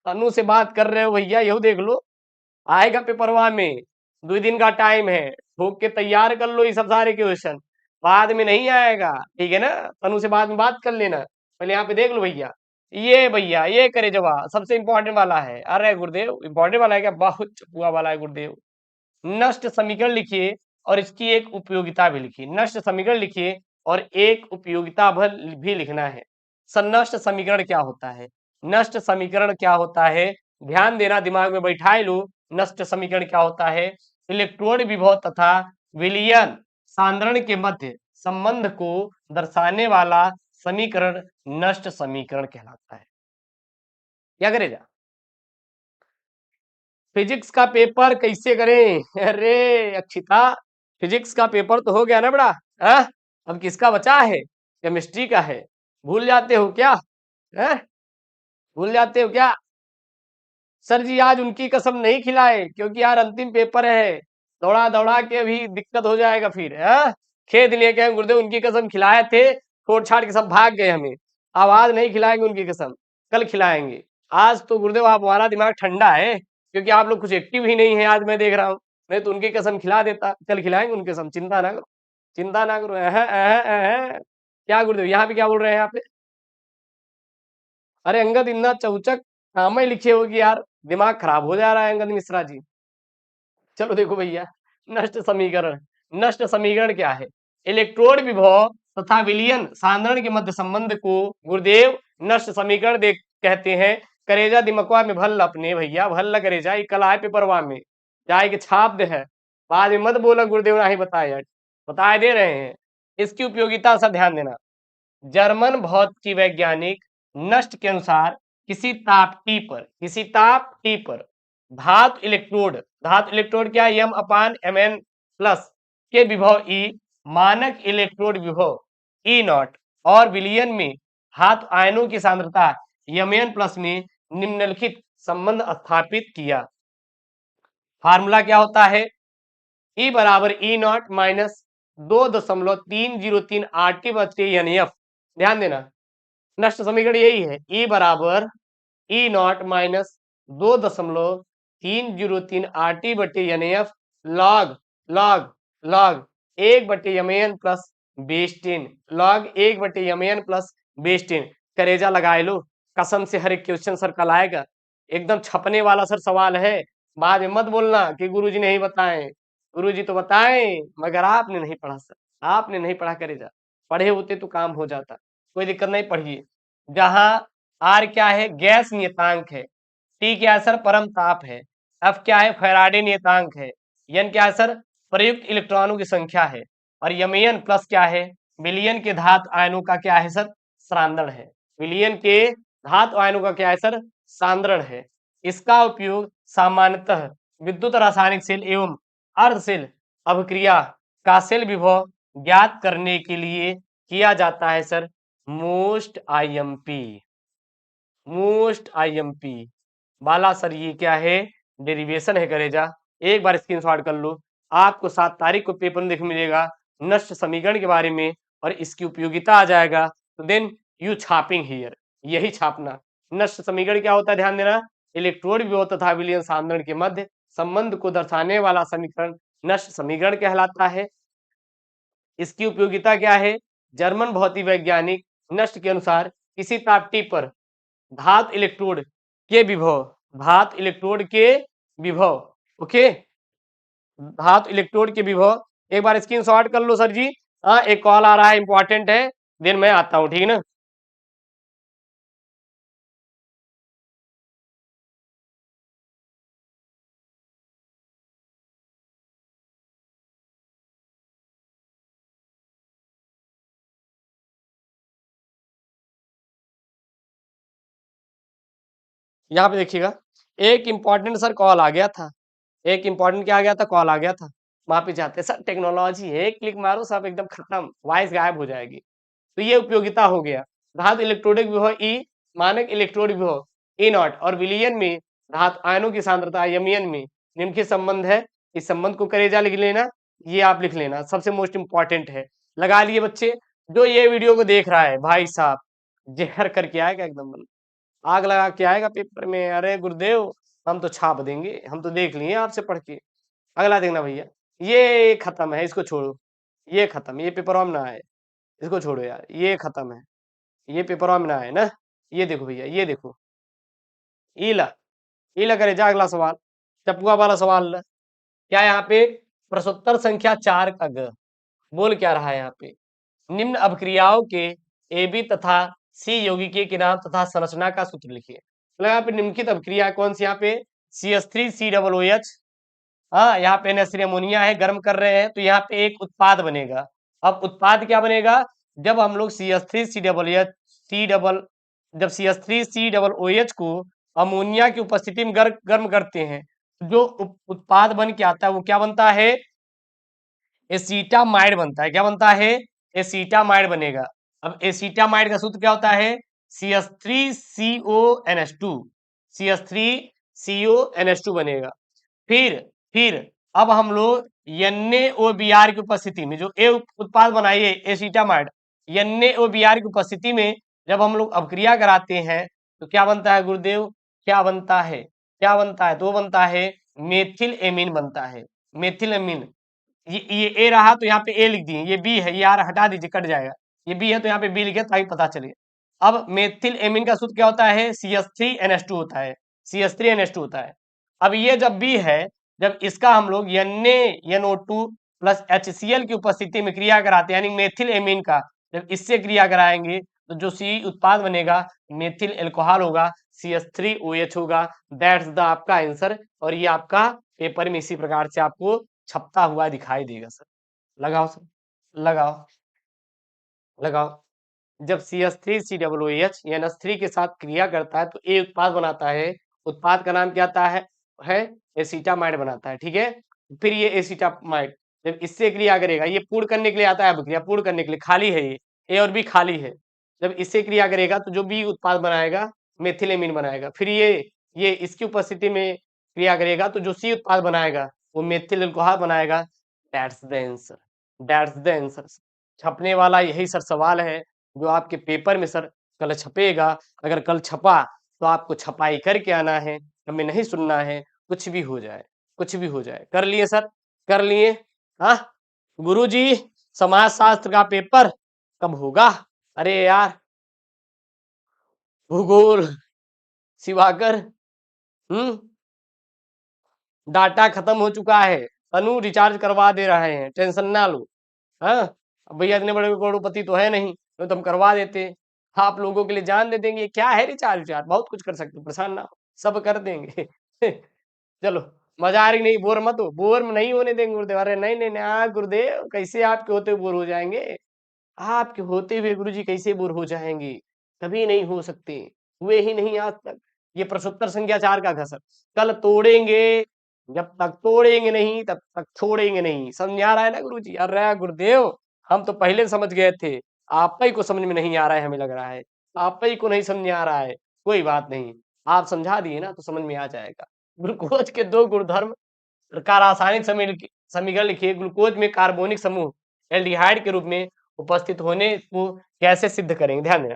तनु से बात कर रहे हो भैया, यही देख लो, आएगा पेपरवा में, 2 दिन का टाइम है, ठोक के तैयार कर लो ये सब सारे क्वेश्चन, बाद में नहीं आएगा, ठीक है ना। तनु से बाद में बात कर लेना, पहले यहाँ पे देख लो भैया ये करे जवाब सबसे इंपॉर्टेंट वाला है। अरे गुरुदेव इंपॉर्टेंट वाला है क्या? बहुत चपुआ वाला है गुरुदेव। नष्ट समीकरण लिखिए और इसकी एक उपयोगिता भी लिखिए। नष्ट समीकरण लिखिए और एक उपयोगिता भी लिखना है। सन्नष्ट समीकरण क्या होता है? नष्ट समीकरण क्या होता है? ध्यान देना, दिमाग में बैठाए लो। नष्ट समीकरण क्या होता है? इलेक्ट्रोड विभव तथा विलयन सांद्रण के मध्य संबंध को दर्शाने वाला समीकरण नष्ट समीकरण कहलाता है। क्या करेगा? फिजिक्स का पेपर कैसे करें? अरे अक्षिता, फिजिक्स का पेपर तो हो गया ना बड़ा, हाँ? अब किसका बचा है? केमिस्ट्री का है। भूल जाते हो क्या? है? भूल जाते हो क्या? सर जी आज उनकी कसम नहीं खिलाए क्योंकि यार अंतिम पेपर है, दौड़ा दौड़ा के अभी दिक्कत हो जाएगा फिर, है? खेद लिए कहें गुरुदेव उनकी कसम खिलाए थे, छोड़ छाड़ के सब भाग गए हमें। अब आज नहीं खिलाएंगे उनकी कसम, कल खिलाएंगे। आज तो गुरुदेव आप हमारा दिमाग ठंडा है क्योंकि आप लोग कुछ एक्टिव ही नहीं है आज, मैं देख रहा हूँ। नहीं तो उनकी कसम खिला देता, कल खिलाएंगे उनकी कसम, चिंता ना करो, चिंता ना करो। क्या गुरुदेव यहाँ पे क्या बोल रहे हैं यहाँ पे? अरे अंगद इतना चौचक नाम ही लिखे होगी यार, दिमाग खराब हो जा रहा है अंगद मिश्रा जी। चलो देखो भैया, नष्ट समीकरण, नष्ट समीकरण क्या है? इलेक्ट्रोड विभव तथा विलयन सांद्रण के मध्य संबंध को गुरुदेव नष्ट समीकरण देख कहते हैं। करेजा दिमकवा में भल अपने भैया, भल करेजा, ये कल आए पेपरवा में, जाए के छाप दे है, बाद में मत बोला गुरुदेव नहीं बताया, बताए दे रहे हैं। इसकी उपयोगिता सा ध्यान देना। जर्मन भौतिकी वैज्ञानिक नष्ट के अनुसार किसी ताप टी पर धातु इलेक्ट्रोड क्या है? m/mn प्लस के विभव ई, मानक इलेक्ट्रोड विभव ई नॉट, और विलयन में धातु आयनों की सांद्रता mn प्लस में निम्नलिखित संबंध स्थापित किया। फार्मूला क्या होता है? ई बराबर ई नॉट माइनस 2.303 RT/NF। ध्यान देना, नष्ट समीकरण यही है, ई बराबर E naught minus 2.303 RT/NF log log log 1/mn plus base 10, log 1/mn plus base 10। करेजा लगाए लो, कसम से हर एक क्वेश्चन सर कल आएगा, एकदम छपने वाला सर सवाल है। बाद में मत बोलना कि गुरुजी नहीं बताएं, गुरुजी तो बताएं मगर आपने नहीं पढ़ा सर, आपने नहीं पढ़ा। करेजा पढ़े होते तो काम हो जाता, कोई दिक्कत नहीं, पढ़िए। जहां आर क्या है? गैस नियतांक है। टी क्या है सर? परम ताप है। एफ क्या है? फैराडे नियतांक है। एन क्या है सर? प्रयुक्त इलेक्ट्रॉनों की संख्या है। और यमएन प्लस क्या है? विलयन के धातु आयनों का क्या है सर? सांद्रण है। विलयन के धातु आयनों का क्या है सर? सांद्रण है। इसका उपयोग सामान्यतः विद्युत रासायनिक सेल एवं अर्ध सेल अभिक्रिया का सेल विभव ज्ञात करने के लिए किया जाता है सर। मोस्ट आईएमपी बाला सर, ये क्या है? डेरिवेशन है करेजा, एक बार स्क्रीनशॉट कर लो। आपको 7 तारीख को पेपर में देखने मिलेगा नष्ट समीकरण के बारे में और इसकी उपयोगिता आ जाएगा। तो देन यू छापिंग हियर, यही छापना। नष्ट समीकरण क्या होता है, ध्यान देना, इलेक्ट्रोड विभव तथा विलयन सांद्रण के मध्य संबंध को दर्शाने वाला समीकरण नष्ट समीकरण कहलाता है। इसकी उपयोगिता क्या है, जर्मन भौतिक वैज्ञानिक नष्ट के अनुसार किसी तापटी पर धातु इलेक्ट्रोड के विभव, धातु इलेक्ट्रोड के विभव, ओके, धातु इलेक्ट्रोड के विभव, एक बार स्क्रीनशॉट कर लो सर जी। हाँ, एक कॉल आ रहा है, इंपॉर्टेंट है, देन मैं आता हूं, ठीक है ना। यहाँ पे देखिएगा, एक इंपॉर्टेंट सर कॉल आ गया था, एक इंपॉर्टेंट क्या आ गया था, कॉल आ गया था। वहां पे जाते सर, टेक्नोलॉजी है, क्लिक मारो सब एकदम खत्म, वॉइस गायब हो जाएगी। तो ये उपयोगिता हो गया। धातु इलेक्ट्रोडिक विभव ई, मानक इलेक्ट्रोड विभव ई नॉट, और विलयन में धातु आयनों की सांद्रता यमियन में निम्नलिखित संबंध है। इस संबंध को करेजा लिख लेना, ये आप लिख लेना, सबसे मोस्ट इंपॉर्टेंट है। लगा लिए बच्चे। जो ये वीडियो को देख रहा है भाई साहब, जहर करके आएगा एकदम, आग लगा के आएगा पेपर में, अरे गुरुदेव हम तो छाप देंगे, हम तो देख लिए आपसे पढ़ के। अगला देखना भैया, ये खत्म है, इसको छोड़ो, ये खत्म, ये पेपर में ना आए, इसको छोड़ो यार, ये खत्म है, ये पेपर में ना आए ना। ये देखो भैया, ये देखो, ईला, ईला करे जा, अगला सवाल, चपुआ वाला सवाल ला। क्या यहाँ पे प्रश्नोत्तर संख्या 4 का ग बोल क्या रहा है यहाँ पे, निम्न अभिक्रियाओं के ए बी तथा सी यौगिकीय के नाम तथा संरचना का सूत्र लिखिए। मतलब यहाँ पे निम्नलिखित अभिक्रिया कौन सी, यहाँ पे CH3COOH, हाँ यहाँ पे NH3 अमोनिया है, गर्म कर रहे हैं तो यहाँ पे एक उत्पाद बनेगा। अब उत्पाद क्या बनेगा, जब हम लोग जब CH3COOH को अमोनिया की उपस्थिति में गर्म करते हैं, जो उत्पाद बन के आता है वो क्या बनता है, एसीटामाइड बनता है। क्या बनता है, एसीटामाइड बनेगा। अब एसीटामाइड का सूत्र क्या होता है, CH3CONH2, CH3CONH2 बनेगा। फिर अब हम लोग NaOBr की उपस्थिति में जो ए उत्पाद बनाइए एसीटामाइड, NaOBr की उपस्थिति में जब हम लोग अपक्रिया कराते हैं तो क्या बनता है गुरुदेव, क्या बनता है, क्या बनता है, तो बनता है मेथिल एमीन बनता है, मेथिल एमीन। ये ए रहा तो यहाँ पे ए लिख दिए, ये बी है, ये यार हटा दीजिए कट जाएगा, ये बी है तो यहाँ पे बी लिखे ताकि पता चले। अब मेथिल एमीन का सूत्र क्या होता है, CH3NH2 होता है, CH3NH2 होता है। अब ये जब बी है, जब इसका हम लोग NaNO2 प्लस HCl की उपस्थिति में क्रिया कराते हैं, यानी मेथिल एमीन का जब इससे क्रिया कराएंगे तो जो सी उत्पाद बनेगा मेथिल एल्कोहल होगा, CH3OH होगा। दैट्स द आपका आंसर, और ये आपका पेपर में इसी प्रकार से आपको छपता हुआ दिखाई देगा सर। लगाओ सर, लगाओ, लगाओ। जब CH3COOH NH3 के साथ क्रिया करता है तो ए उत्पाद बनाता है, उत्पाद का नाम क्या आता है एसीटामाइड बनाता है, ठीक है। फिर ये एसीटामाइड जब इससे क्रिया करेगा, ये पूर्ण करने के लिए आता है अभिक्रिया, पूर्ण करने के लिए, खाली है ये, ए और बी खाली है। जब इससे क्रिया करेगा तो जो बी उत्पाद बनाएगा मेथिलेमीन बनाएगा। फिर ये इसकी उपस्थिति में क्रिया करेगा तो जो सी उत्पाद बनाएगा वो मेथिल अल्कोहल बनाएगा। That's the answer, that's the answer. छपने वाला यही सर सवाल है जो आपके पेपर में सर कल छपेगा। अगर कल छपा तो आपको छपाई करके आना है, हमें नहीं सुनना है, कुछ भी हो जाए, कुछ भी हो जाए। कर लिए सर, कर लिए। हाँ गुरुजी, समाज शास्त्र का पेपर कब होगा, अरे यार भूगोल शिवाकर, डाटा खत्म हो चुका है, तनु रिचार्ज करवा दे रहे हैं, टेंशन ना लो। हाँ अब भैया इतने बड़े करोड़पति तो है नहीं, तो हम करवा देते, आप लोगों के लिए जान दे देंगे। क्या है रिचार्ज, रिचार्ज बहुत कुछ कर सकते, परेशान ना हो, सब कर देंगे। चलो, मजा आ रही नहीं, बोर मत हो, बोर नहीं होने देंगे गुरुदेव। अरे नहीं नहीं नहीं, गुरुदेव कैसे आपके होते हुए बोर हो जाएंगे, आपके होते हुए गुरुजी कैसे बोर हो जाएंगे, कभी नहीं हो सकते, हुए ही नहीं आज तक। ये प्रश्नोत्तर संख्या 4 का घसर कल तोड़ेंगे, जब तक तोड़ेंगे नहीं तब तक छोड़ेंगे नहीं। समझ आ रहा है ना गुरुजी, अरे गुरुदेव हम तो पहले समझ गए थे, आप ही को समझ में नहीं आ रहा है, हमें लग रहा है आप ही को नहीं समझ में आ रहा है। कोई बात नहीं, आप समझा दिए ना तो समझ में आ जाएगा। ग्लूकोज के दो गुणधर्म का रासायनिक समीकरण लिखिए। ग्लूकोज में कार्बोनिक समूह एल्डिहाइड के रूप में उपस्थित होने को कैसे सिद्ध करेंगे? ध्यान देना,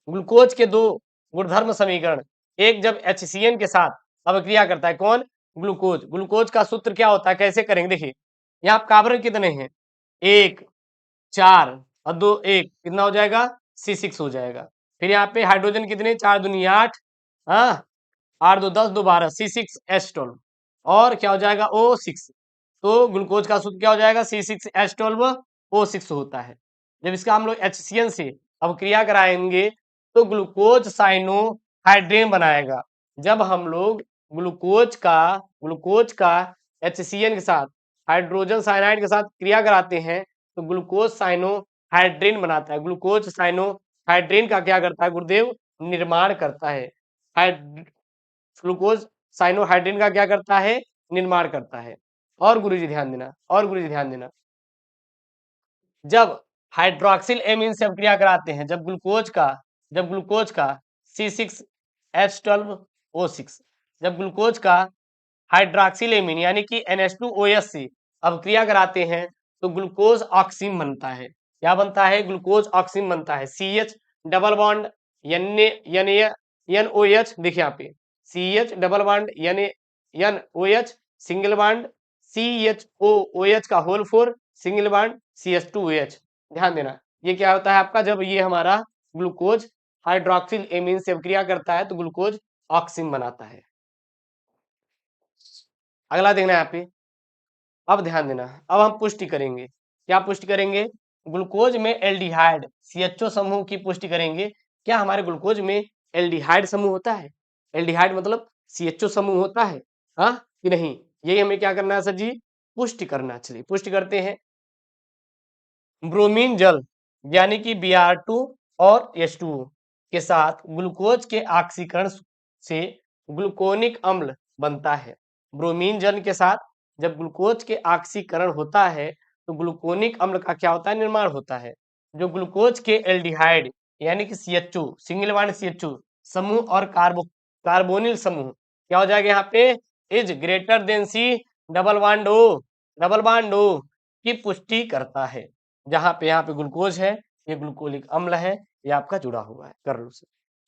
ग्लूकोज के दो गुणधर्म समीकरण, एक जब HCN के साथ अभिक्रिया करता है, कौन? ग्लूकोज। ग्लूकोज का सूत्र क्या होता है, कैसे करेंगे? देखिए यहाँ कार्बन कितने हैं, 1 4 और 2 1, कितना हो जाएगा? C6 हो जाएगा। फिर यहाँ पे हाइड्रोजन कितने, 4 दूनी 8, हाँ 8 2 10 2 12, C6H12 और क्या हो जाएगा? O6। तो ग्लूकोज का सूत्र क्या हो जाएगा? C6H12O6 होता है। जब इसका हम लोग HCN से अभिक्रिया कराएंगे तो ग्लूकोज साइनोहाइड्रेन बनाएगा। जब हम लोग ग्लूकोज का HCN के साथ हाइड्रोजन साइनाइड के साथ क्रिया कराते हैं तो ग्लूकोज साइनोहाइड्रेन बनाता है। ग्लूकोज साइनोहाइड्रेन का क्या करता है गुरुदेव? निर्माण करता है। ग्लूकोज साइनोहाइड्रेन का क्या करता है? निर्माण करता है। और गुरुजी ध्यान देना, और गुरुजी ध्यान देना, जब हाइड्रोक्सिल एमीन से अभिक्रिया कराते हैं, जब ग्लूकोज का C6H12O6, जब ग्लूकोज का हाइड्रोक्सिल एमीन यानी कि NH2OH से अभिक्रिया कराते हैं तो ग्लूकोज ऑक्सीन बनता है। क्या बनता है? ग्लूकोज ऑक्सीन बनता है। CH डबल बॉन्ड NOH, देखिए यहाँ पे CH double bond NOH single bond CHOOH का होल 4 सिंगल बॉन्ड CH2OH। ध्यान देना, ये क्या होता है आपका? जब ये हमारा ग्लूकोज हाइड्रोक्सिल एमीन से अभिक्रिया करता है तो ग्लूकोज ऑक्सीन बनाता है। अगला देखना यहाँ पे, अब ध्यान देना, अब हम पुष्टि करेंगे। क्या पुष्टि करेंगे? ग्लूकोज में एल्डिहाइड CHO समूह की पुष्टि करेंगे। क्या हमारे ग्लूकोज में एल्डिहाइड समूह होता है? एल्डिहाइड मतलब CHO समूह होता है, हाँ कि नहीं? यही हमें क्या करना है सर जी? पुष्टि करना। चलिए पुष्टि करते हैं। ब्रोमीन जल यानी कि Br2 और H2O के साथ ग्लूकोज के ऑक्सीकरण से ग्लूकोनिक अम्ल बनता है। ब्रोमीन जल के साथ जब ग्लूकोज के ऑक्सीकरण होता है तो ग्लूकोनिक अम्ल का क्या होता है? निर्माण होता है। जो ग्लूकोज के एल्डिहाइड यानी कि CHO सिंगल बॉन्ड CHO समूह और कार्बोनिल समूह क्या हो जाएगा यहाँ पे? Is greater than C double bond O की पुष्टि करता है। जहां पे यहाँ पे ग्लूकोज है, ये ग्लूकोलिक अम्ल है, ये आपका जुड़ा हुआ है। कर लो सर,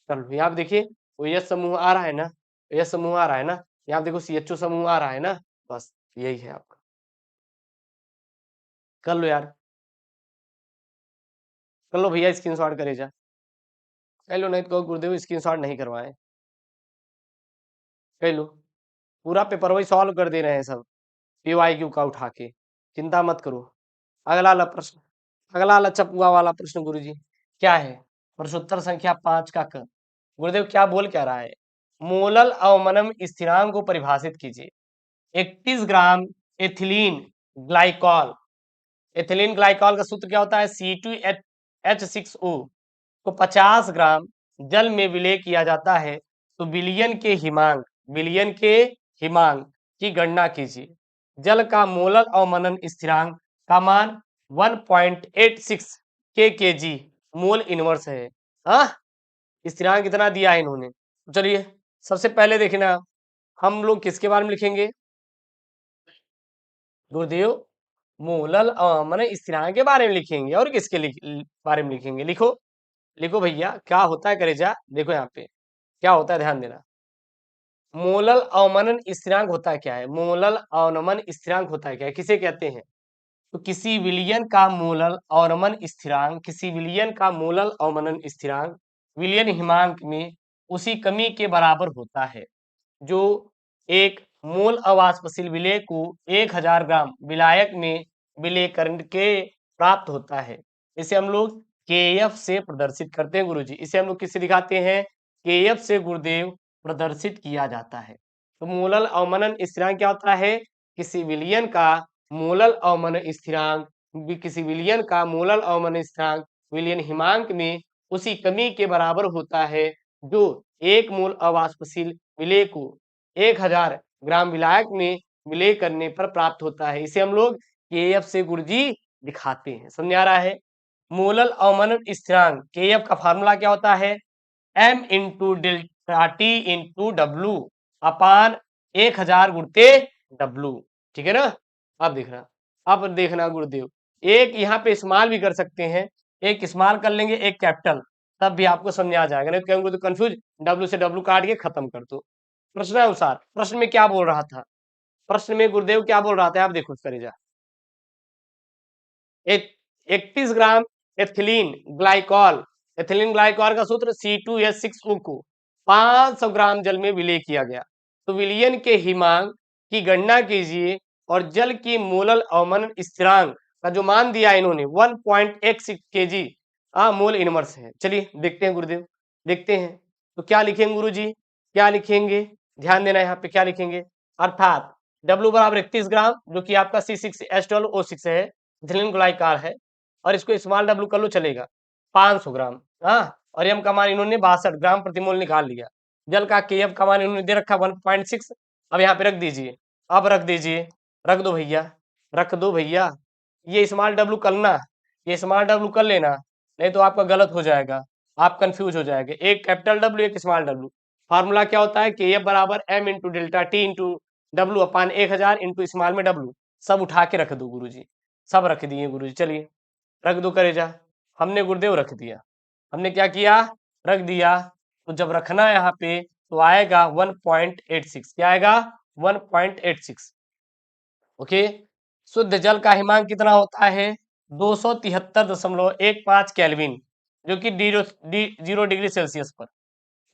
कर लो। यहाँ पे देखिए OH समूह आ रहा है ना, OH समूह आ रहा है ना, यहाँ देखो CHO समूह आ रहा है ना, बस यही है आपका। कर लो यार, कर लो भैया, स्क्रीनशॉट करे जा, कर लो, नहीं तो गुरुदेव स्क्रीनशॉट नहीं करवाए। कर लो, पूरा पेपर वही सॉल्व कर दे रहे हैं सब PYQ का उठा के, चिंता मत करो। अगला वाला प्रश्न, अगला वाला चपुआ वाला प्रश्न गुरुजी क्या है? प्रश्नोत्तर संख्या 5 का क। गुरुदेव क्या बोल क्या रहा है? मोलल अवमनम स्थिरांक को परिभाषित कीजिए। 31 ग्राम एथिलीन ग्लाइकॉल, एथिलीन ग्लाइकॉल का सूत्र क्या होता है? C2H6O को 50 ग्राम जल में विलय किया जाता है तो विलियन के हिमांक की गणना कीजिए। जल का मोलल अवमनन स्थिरांक का मान 1.86 kg मोल इनवर्स है। हाँ, स्थिरांक कितना दिया है इन्होंने? चलिए सबसे पहले देखना, हम लोग किसके बारे में लिखेंगे गुरुदेव? मोलल अवमन स्थिरांक के बारे में लिखेंगे। और किसके बारे में लिखेंगे? लिखो, लिखो भैया, क्या होता है करेजा? देखो यहाँ पे क्या होता है, ध्यान देना। मोलल अवमनन स्थिरांक होता है क्या है? मोलल अवनमन स्थिरांक होता है क्या है? किसे कहते हैं? तो किसी विलयन का मोलल अवनमन स्थिरांक, किसी विलयन का मोलल अवमनन स्थिरांक विलयन हिमांक में उसी कमी के बराबर होता है जो एक मोल अवाष्पशील विलेय को 1000 ग्राम विलायक में विलय करके प्राप्त होता है। इसे हम लोग KF से प्रदर्शित करते हैं गुरुजी। इसे हम लोग किससे दिखाते हैं? KF से गुरुदेव प्रदर्शित किया जाता है। तो मोलल अवमनन स्थिरांक क्या होता है? किसी विलयन का मोलल अवमनन स्थिरांक, किसी विलयन का मोलल अवमनन स्थिरांक विलयन हिमांक में उसी कमी के बराबर होता है जो एक मोल अवाष्पशील विलेय को 1000 ग्राम विलायक में विलय करने पर प्राप्त होता है। इसे हम लोग KF से गुरुजी दिखाते हैं। समझ आ रहा है? मोलल अवमनन स्थिरांक KF का फार्मूला क्या होता है? M into delta T into W। अपान 1000 गुणते W, ठीक है ना। अब देखना गुरुदेव, एक यहाँ पे स्मॉल भी कर सकते हैं, एक स्मॉल कर लेंगे एक कैपिटल, तब भी आपको समझ आ जाएगा, नहीं कहेंगे तो कंफ्यूज, W से W काट के खत्म कर दो। प्रश्नानुसार प्रश्न में क्या बोल रहा था, प्रश्न में गुरुदेव क्या बोल रहा था, आप देखो करेजा, 31 ग्राम एथिलीन ग्लाइकॉल, एथिलीन ग्लाइकॉल का सूत्र C2H6O को 500 ग्राम जल में विलय किया गया, तो विलयन के हिमांक की गणना कीजिए और जल की मोलल अवमंदन स्थिरांक का जो मान दिया इन्होंने 1.16 kg मोल इनवर्स है। चलिए देखते हैं गुरुदेव, देखते हैं तो क्या लिखेंगे गुरुजी, क्या लिखेंगे, ध्यान देना यहाँ पे क्या लिखेंगे, अर्थात W बराबर 31 ग्राम जो कि आपका C6H12O6 है, इथिलीन ग्लाइकॉल है, और इसको स्मॉल डब्ल्यू कर लो चलेगा, 500 ग्राम, हाँ, और एम का मान इन्होंने 62 ग्राम प्रति मोल निकाल लिया। जल का केएफ का मान इन्होंने दे रखा 1.6, अब यहाँ पे रख दीजिए, अब रख दीजिए, रख दो भैया, रख दो भैया, ये स्मॉल डब्ल्यू करना, ये स्मॉल डब्ल्यू कर लेना, नहीं तो आपका गलत हो जाएगा, आप कंफ्यूज हो जाएंगे, एक कैपिटल डब्ल्यू एक स्मॉल डब्ल्यू। फार्मूला क्या होता है, के एफ बराबर M into delta T into W upon 1000 into small में डब्ल्यू, सब उठा के रख दो गुरुजी, सब रख दिए गुरुजी, चलिए रख दो करेजा, हमने गुरुदेव रख दिया, हमने क्या किया, रख दिया, तो जब रखना है यहाँ पे तो आएगा 1.86, क्या आएगा 1.86, ओके। शुद्ध जल का हिमांक कितना होता है 273.15 केल्विन, जो कि 0 डिग्री सेल्सियस पर,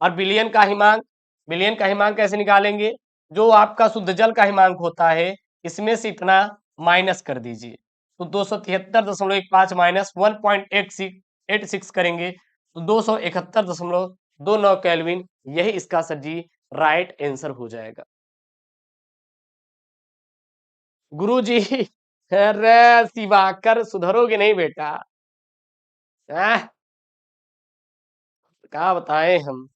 और बिलियन का हिमांक, बिलियन का हिमांक कैसे निकालेंगे, जो आपका शुद्ध जल का हिमांक होता है इसमें से इतना माइनस कर दीजिए, तो 273.15 माइनस 1.86 करेंगे तो 271.29 केल्विन, यही इसका सर जी राइट आंसर हो जाएगा। गुरुजी अरे सिवाकर सुधरोगे नहीं बेटा, क्या बताएं हम,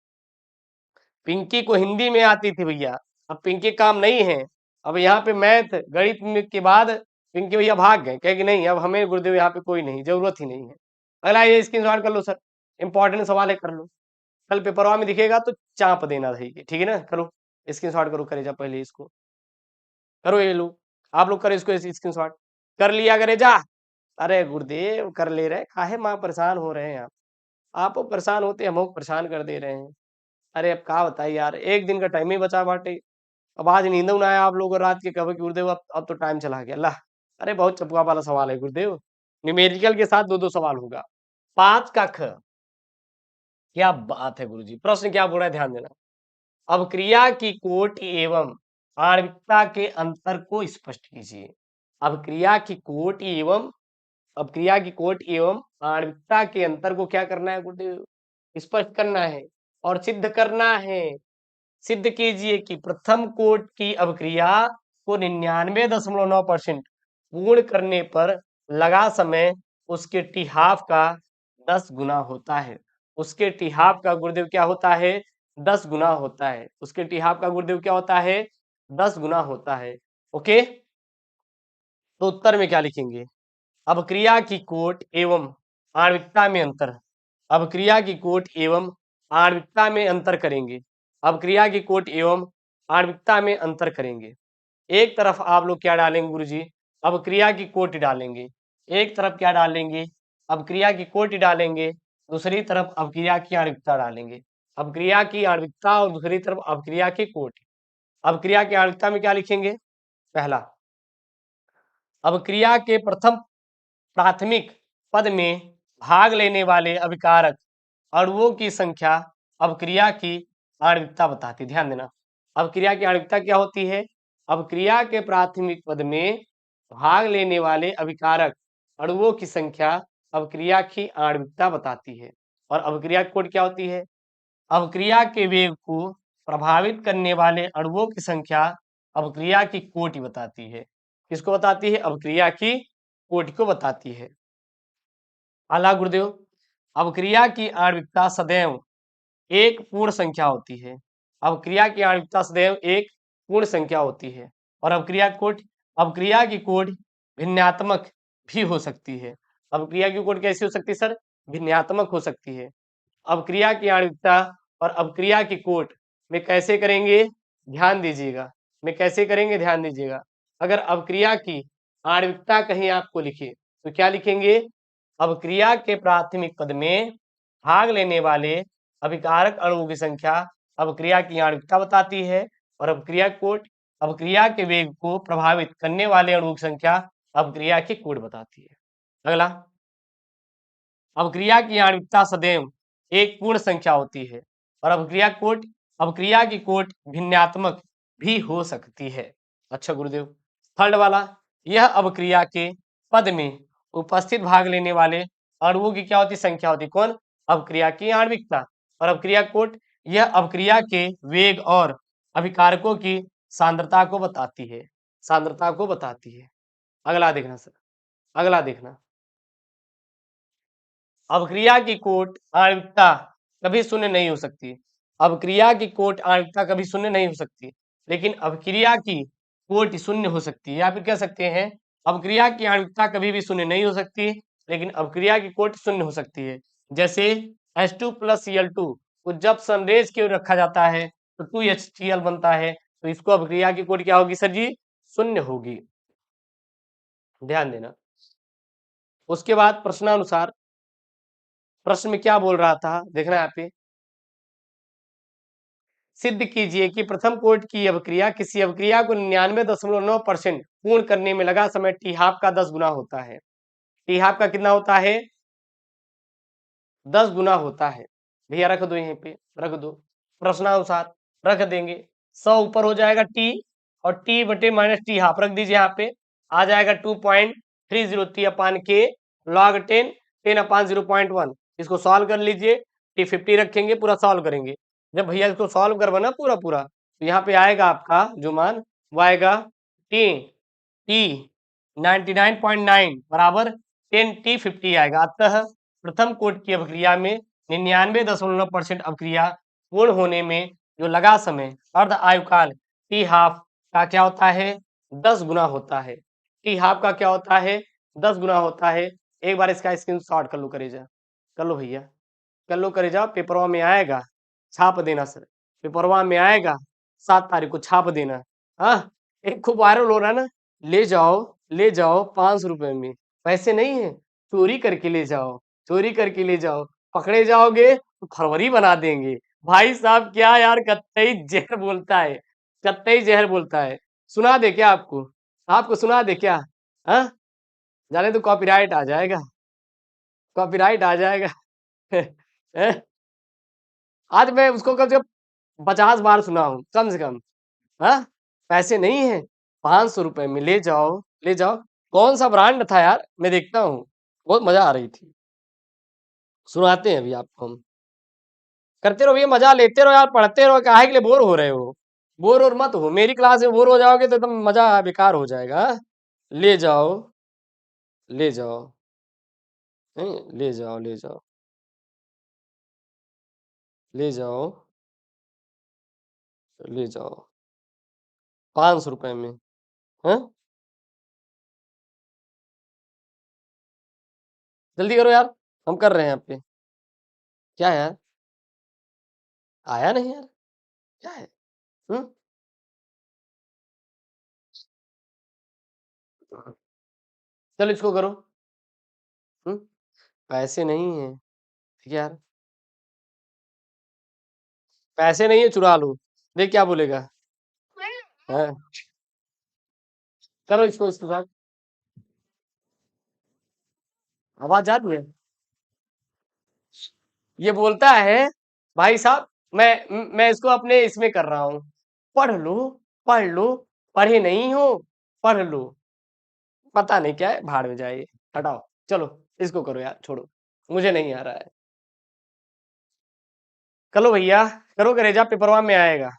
पिंकी को हिंदी में आती थी भैया, अब पिंकी काम नहीं है, अब यहाँ पे मैथ गणित के बाद पिंकी भैया भाग गए, कहे कि नहीं अब हमें गुरुदेव यहाँ पे कोई नहीं, जरूरत ही नहीं है। अगला ये स्क्रीनशॉट कर लो सर, इंपॉर्टेंट सवाल है, कर लो, कल पेपरवा में दिखेगा तो चाप देना रहेगी, ठीक है ना, करो स्क्रीनशॉट करो, करे जा पहले इसको करो, ये लो आप लोग करो इसको स्क्रीनशॉट, कर लिया करे जा, अरे गुरुदेव कर ले रहे, काहे माँ परेशान हो रहे हैं आप परेशान होते हम परेशान कर दे रहे हैं। अरे अब क्या बताइए यार, एक दिन का टाइम ही बचा बाटे, अब आज नींद ना आया आप लोगों को रात के, कहो कि गुरुदेव अब तो टाइम चला गया अल्लाह। अरे बहुत चपका वाला सवाल है गुरुदेव, न्यूमेरिकल के साथ दो दो सवाल होगा, 5 का ख, क्या बात है गुरुजी, प्रश्न क्या बोल रहा है ध्यान देना, अवक्रिया की कोटि एवं आणविकता के अंतर को स्पष्ट कीजिए, अवक्रिया की कोटि एवं, अपक्रिया की कोट एवं आणविकता के अंतर को क्या करना है गुरुदेव, स्पष्ट करना है और सिद्ध करना है। सिद्ध कीजिए कि प्रथम कोट की अवक्रिया को 99.9% पूर्ण करने पर लगा समय उसके टी हाफ का 10 गुना होता है, उसके टी हाफ का गुरुदेव क्या होता है 10 गुना होता है, उसके टी हाफ का गुरुदेव क्या होता है 10 गुना होता है, ओके। तो उत्तर में क्या लिखेंगे, अवक्रिया की कोट एवं आणविकता में अंतर, अवक्रिया की कोट एवं आणविकता में अंतर करेंगे, अवक्रिया की कोट एवं आणविकता में अंतर करेंगे, एक तरफ आप लोग क्या डालेंगे गुरुजी, अवक्रिया की कोट डालेंगे, एक तरफ क्या डालेंगे अवक्रिया की कोट डालेंगे, दूसरी तरफ अवक्रिया की आणविकता डालेंगे, अवक्रिया की आणविकता और दूसरी तरफ अवक्रिया की कोट। अवक्रिया की आणविकता में क्या लिखेंगे, पहला अवक्रिया के प्रथम प्राथमिक पद में भाग लेने वाले अभिकारक अणुओं की संख्या अवक्रिया की आणविकता बताती, ध्यान देना, अवक्रिया की आणविकता क्या होती है, अवक्रिया के प्राथमिक पद में भाग लेने वाले अभिकारक अणुओं की संख्या अवक्रिया की आणविकता बताती है, और अवक्रिया की कोट क्या होती है, अवक्रिया के वेग को प्रभावित करने वाले अणुओं की संख्या अवक्रिया की कोटि बताती है, किसको बताती है, अवक्रिया की कोटि को बताती है। आला गुरुदेव, अवक्रिया की आणविकता सदैव एक पूर्ण संख्या होती है, अवक्रिया की आणविकता सदैव एक पूर्ण संख्या होती है, और अवक्रिया की कोटि भिन्नात्मक भी हो सकती है, अवक्रिया की कोटि कैसी हो सकती है सर, भिन्नात्मक हो सकती है, अवक्रिया की आणविकता और अवक्रिया की कोट में कैसे करेंगे, ध्यान दीजिएगा, मैं कैसे करेंगे ध्यान दीजिएगा। अगर अवक्रिया की आणविकता कहीं आपको लिखे तो क्या लिखेंगे? अवक्रिया के प्राथमिक पद में भाग लेने वाले अभिकारक अणुओं की संख्या अवक्रिया की आणविकता बताती है, और अवक्रिया कोट अवक्रिया के वेग को प्रभावित करने वाले अणुओं की संख्या अवक्रिया की कोट बताती है। अगला, अवक्रिया की आणविकता सदैव एक पूर्ण संख्या होती है, और अवक्रिया की कोट भिन्नात्मक भी हो सकती है। अच्छा गुरुदेव, थर्ड वाला, यह अवक्रिया के पद में उपस्थित भाग लेने वाले अणुओं की क्या होती संख्या होती? कौन? अवक्रिया की आणविकता। और अवक्रिया कोट, यह अवक्रिया के वेग और अभिकारकों की सांद्रता को बताती है, सांद्रता को बताती है। अगला देखना सर, अगला देखना, अवक्रिया की कोट आणविकता कभी शून्य नहीं हो सकती। अवक्रिया की कोट आणविकता कभी शून्य नहीं हो सकती, लेकिन अवक्रिया की कोट शून्य हो सकती है, या फिर कह सकते हैं अवक्रिया की आणविकता कभी भी शून्य नहीं हो सकती, लेकिन अवक्रिया की कोट शून्य हो सकती है। जैसे H2 प्लस Cl2 को जब सनरेज की ओर रखा जाता है तो 2HCl बनता है, तो इसको अवक्रिया की कोट क्या होगी सर जी? शून्य होगी। ध्यान देना। उसके बाद प्रश्नानुसार, प्रश्न में क्या बोल रहा था देखना यहाँ पे, सिद्ध कीजिए कि प्रथम कोट की अवक्रिया किसी अवक्रिया को 99.9% पूर्ण करने में लगा समय टी हाफ का 10 गुना होता है। टी हाफ का कितना होता है? 10 गुना होता है। भैया रख दो, यहीं पे रख दो, प्रश्नानुसार रख देंगे। 100 ऊपर हो जाएगा टी, और टी बटे माइनस टी हाफ रख दीजिए, यहाँ पे आ जाएगा 2.303 अपान के लॉग 10 अपान 0.1। इसको सॉल्व कर लीजिए, टी 50 रखेंगे, पूरा सॉल्व करेंगे। जब भैया इसको सॉल्व करवाना पूरा पूरा, तो यहाँ पे आएगा आपका जो मान, वो आएगा टी टी 99.9 बराबर 10T50 आएगा। अतः प्रथम कोट की अवक्रिया में 99.9% अवक्रिया पूर्ण होने में जो लगा समय अर्ध आयुकाल टी हाफ का क्या होता है? 10 गुना होता है। टी हाफ का क्या होता है? 10 गुना होता है। एक बार इसका स्क्रीनशॉट कर लो करेजा, कर लो भैया, कर लो करेजा, पेपरवा में आएगा, छाप देना सर, पेपरवा में आएगा 7 तारीख को, छाप देना। हाँ, एक खूब वायरल हो रहा है ना, ले जाओ 500 रुपए में, पैसे नहीं है, चोरी करके ले जाओ, चोरी करके ले जाओ, पकड़े जाओगे तो फरवरी बना देंगे। भाई साहब क्या यार, कतई जहर बोलता है, कतई जहर बोलता है। सुना दे क्या आपको? आपको सुना दे क्या? हाँ, जाने तो कॉपीराइट आ जाएगा, कॉपीराइट आ जाएगा। हैं? आज मैं उसको कम से कम 50 बार सुना हूँ कम से कम। हाँ, पैसे नहीं है, 500 रुपए में ले जाओ, ले जाओ। कौन सा ब्रांड था यार, मैं देखता हूँ, बहुत मजा आ रही थी। सुनाते हैं अभी आपको हम, करते रहो भैया, मजा लेते रहो यार, पढ़ते रहो, काहे के लिए बोर हो रहे हो? बोर और मत हो, मेरी क्लास में बोर हो जाओगे तो एकदम मजा बेकार हो जाएगा। हाँ? ले जाओ, ले जाओ, नहीं, ले जाओ, ले जाओ, ले जाओ, ले जाओ 500 रुपए में। हाँ, जल्दी करो यार, हम कर रहे हैं यहाँ पे। क्या है यार, आया नहीं यार, क्या है? हम्म, चलो इसको करो। हम्म, पैसे नहीं है, ठीक है यार, पैसे नहीं है, चुरा लो, देख क्या बोलेगा। हाँ, करो इसको, इसके साथ आवाज आती है, ये बोलता है भाई साहब, मैं इसको अपने इसमें कर रहा हूँ, पढ़ लो, पढ़ लो, पढ़े नहीं हो, पढ़ लो, पता नहीं क्या है, भाड़ में जाइए, हटाओ, चलो इसको करो यार, छोड़ो, मुझे नहीं आ रहा है। चलो भैया, करो करेजा, पेपरवा में आएगा।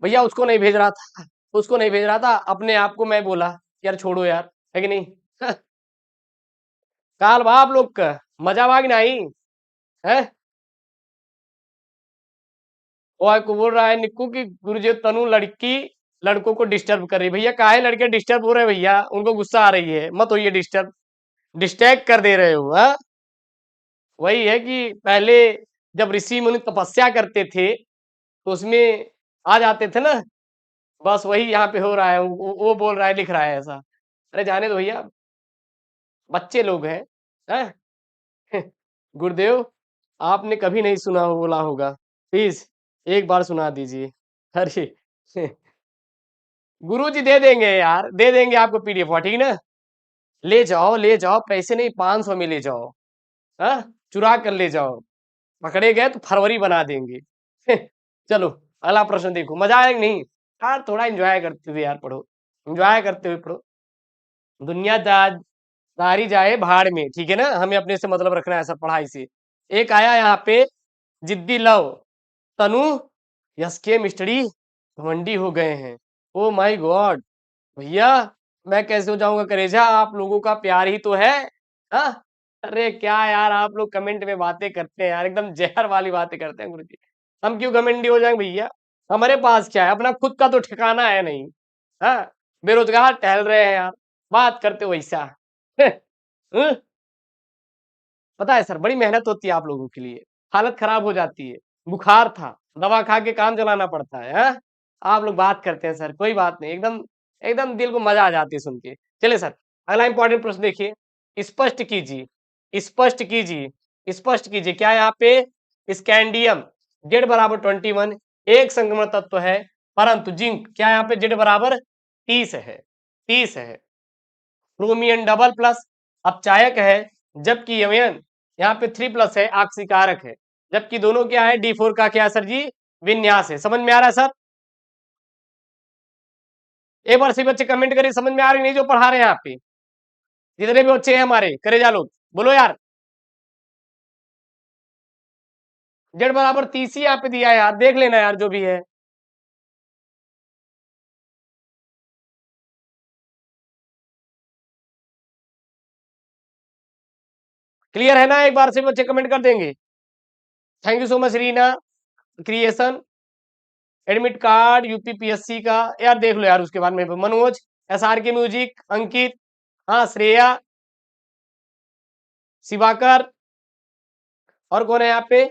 भैया उसको नहीं भेज रहा था, उसको नहीं भेज रहा था, अपने आप को मैं बोला यार छोड़ो यार, है कि नहीं? काल बा आप लोग का मजा बाग नहीं है। वो को बोल रहा है निक्कू की गुरुजी तनु लड़की लड़कों को डिस्टर्ब कर रही है। भैया काहे लड़के डिस्टर्ब हो रहे हैं भैया, उनको गुस्सा आ रही है, मत होइए डिस्टर्ब, डिस्ट्रैक्ट कर दे रहे हो। हाँ, वही है कि पहले जब ऋषि मुनि तपस्या करते थे तो उसमें आ जाते थे ना, बस वही यहाँ पे हो रहा है, वो बोल रहा है, लिख रहा है ऐसा। अरे जाने दो भैया, बच्चे लोग हैं, हैं? गुरुदेव, आपने कभी नहीं सुना बोला होगा, प्लीज एक बार सुना दीजिए। अरे गुरुजी दे देंगे यार, दे देंगे आपको पीडीएफ, ठीक ना? ले जाओ, पैसे नहीं, 500 में ले जाओ, हाँ, चुरा कर ले जाओ, पकड़े गए तो फरवरी बना देंगे। चलो अगला प्रश्न देखो, मजा आया कि नहीं? यार थोड़ा एंजॉय करते हुए यार पढ़ो, एंजॉय करते हुए पढ़ो। दुनियादारी जाए भाड़ में, ठीक है ना, हमें अपने से मतलब रखना है सब पढ़ाई से। एक आया यहाँ पे, जिद्दी लव, तनु यस के मिस्ट्री घमंडी हो गए हैं। ओ माय गॉड भैया, मैं कैसे हो जाऊंगा करेजा, आप लोगों का प्यार ही तो है। हाँ, अरे क्या यार, आप लोग कमेंट में बातें करते हैं यार, एकदम जहर वाली बातें करते हैं गुरुजी। हम क्यों घमंडी हो जाएंगे भैया? हमारे पास क्या है, अपना खुद का तो ठिकाना है नहीं। हाँ, बेरोजगार टहल रहे हैं यार, बात करते हो ऐसा। हं? पता है सर, बड़ी मेहनत होती है आप लोगों के लिए, हालत खराब हो जाती है, बुखार था, दवा खा के काम चलाना पड़ता है, हाँ? आप लोग बात करते हैं सर, कोई बात नहीं, एकदम एकदम दिल को मजा आ जाती है सुन के। चलिए सर, अगला इंपॉर्टेंट प्रश्न देखिए, स्पष्ट कीजिए, स्पष्ट कीजिए, स्पष्ट कीजिए, क्या यहाँ पे स्कैंडियम जेड बराबर 21 एक संक्रमण तत्व है, परंतु जिंक क्या यहाँ पे जेड बराबर 30 है, 30 है। क्रोमियम डबल प्लस अपचायक है, जबकि यमयन यहाँ पे 3+ है, आक्सीकारक है, जबकि दोनों क्या है, D4 का क्या है सर जी, विन्यास है। समझ में आ रहा है सर? एक बार सभी बच्चे कमेंट करिए, समझ में आ रही नहीं जो पढ़ा रहे हैं यहाँ पे, जितने भी बच्चे हैं हमारे करेजा लोग, बोलो यार। जेड बराबर 30 ही यहाँ पे दिया है यार, देख लेना यार जो भी है। क्लियर है ना? एक बार सभी बच्चे कमेंट कर देंगे। Thank you so much Reena creation, admit card UPPSC का यार देख लो यार, उसके बाद में मनोज, एसआर के म्यूजिक, अंकित, हाँ श्रेया, शिवाकर, और कौन है यहाँ पे,